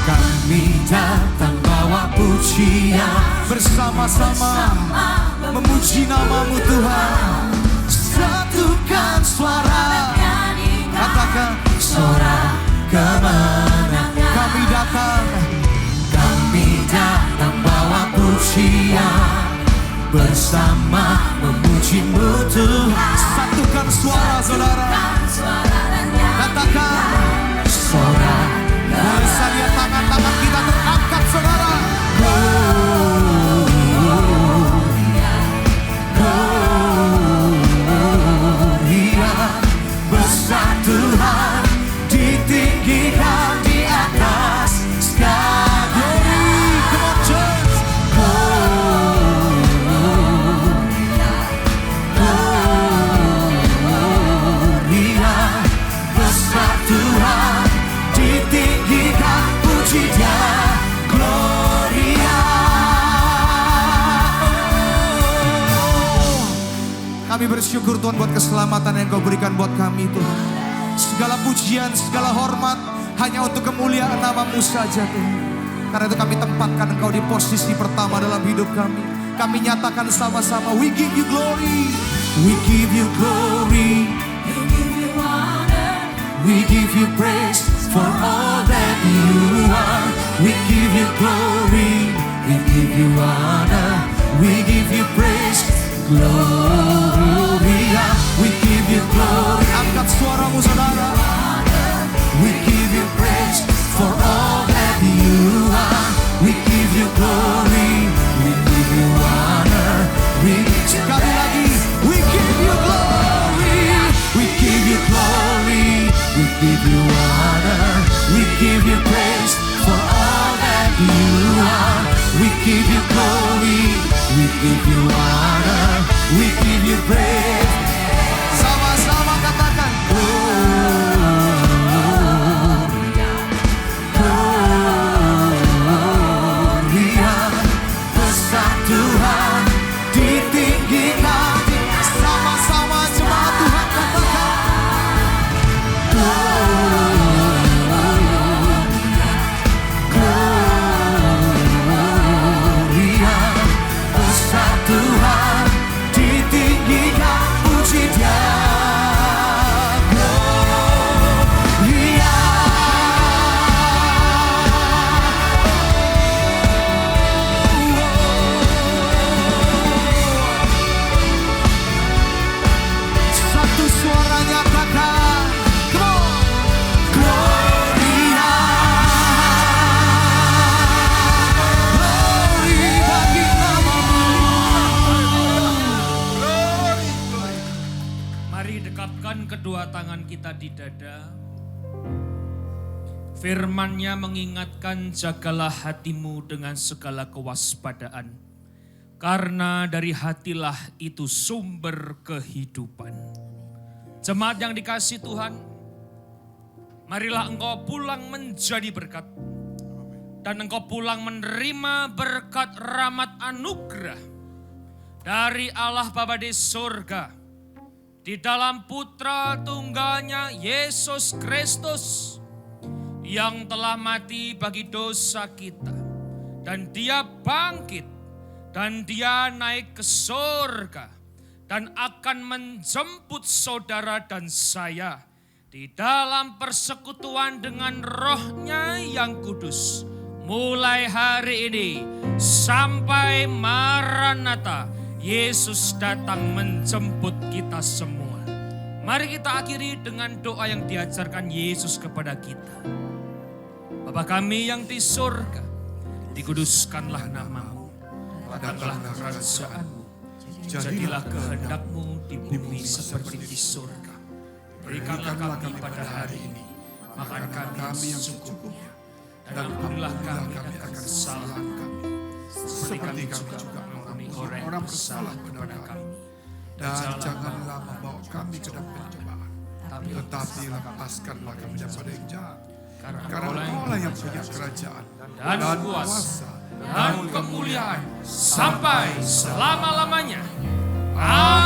Kami datang bawa pujian, bersama-sama memuji namamu Tuhan. Satukan suara, katakan sorak kemenangan. kami datang. Kami datang bawa pujian, bersama memuji-Mu Tuhan. Satukan suara saudara, katakan Sorak boleh saya lihat tangan-tangan kita terangkat saudara. Gloria, besar Tuhan, ditinggikan di atas segala. Come on church. Gloria, besar Tuhan, ditinggikan puji Dia. Gloria. Kami bersyukur Tuhan buat keselamatan yang Kau berikan buat kami Tuhan. Segala pujian, segala hormat hanya untuk kemuliaan namamu saja Tuhan. Karena itu kami tempatkan Engkau di posisi pertama dalam hidup kami. Kami nyatakan sama-sama, we give you glory. We give you glory, we give you honor, we give you praise for all that you are. We give you glory, we give you honor, we give you praise. Gloria, we give you glory. Angkat suaramu saudara. We give you praise for all that you are. We give you glory, we give you honor, we Sekali lagi, we give you glory. We give you glory, we give you honor, we give you praise for all that you are. We give you glory, we give you honor, we give you praise. Sama-sama katakan, Gloria, besar Tuhan, ditinggikan. sama-sama jemaat Tuhan katakan. Gloria, besar Tuhan, ditinggikan, puji Dia. Gloria, Satu suara nyatakan, come on. Gloria, Glory bagi namamu. Mari dekapkan kedua tangan kita di dada. Firman-Nya mengingatkan, jagalah hatimu dengan segala kewaspadaan. Karena dari hatilah itu sumber kehidupan. Jemaat yang dikasihi Tuhan, marilah engkau pulang menjadi berkat. Dan engkau pulang menerima berkat rahmat anugerah dari Allah Bapa di surga. Di dalam putra tunggalnya Yesus Kristus yang telah mati bagi dosa kita. Dan dia bangkit dan dia naik ke surga dan akan menjemput saudara dan saya di dalam persekutuan dengan Roh-Nya yang kudus. Mulai hari ini sampai Maranatha, Yesus datang menjemput kita semua. Mari kita akhiri dengan doa yang diajarkan Yesus kepada kita. Bapa kami yang di surga, dikuduskanlah namamu, datanglah kerajaanmu, jadilah kehendak-Mu di bumi seperti di surga. Berikanlah kami pada hari ini makan kami yang secukupnya, dan ampunilah kami akan kesalahan kami, seperti kami juga mengampuni orang bersalah kepada kami. Dan janganlah membawa kami ke dalam pencobaan, tetapi lepaskanlah kami daripada yang jahat. Karena Engkaulah yang punya kerajaan dan kuasa dan kemuliaan sampai selama-lamanya. Amin.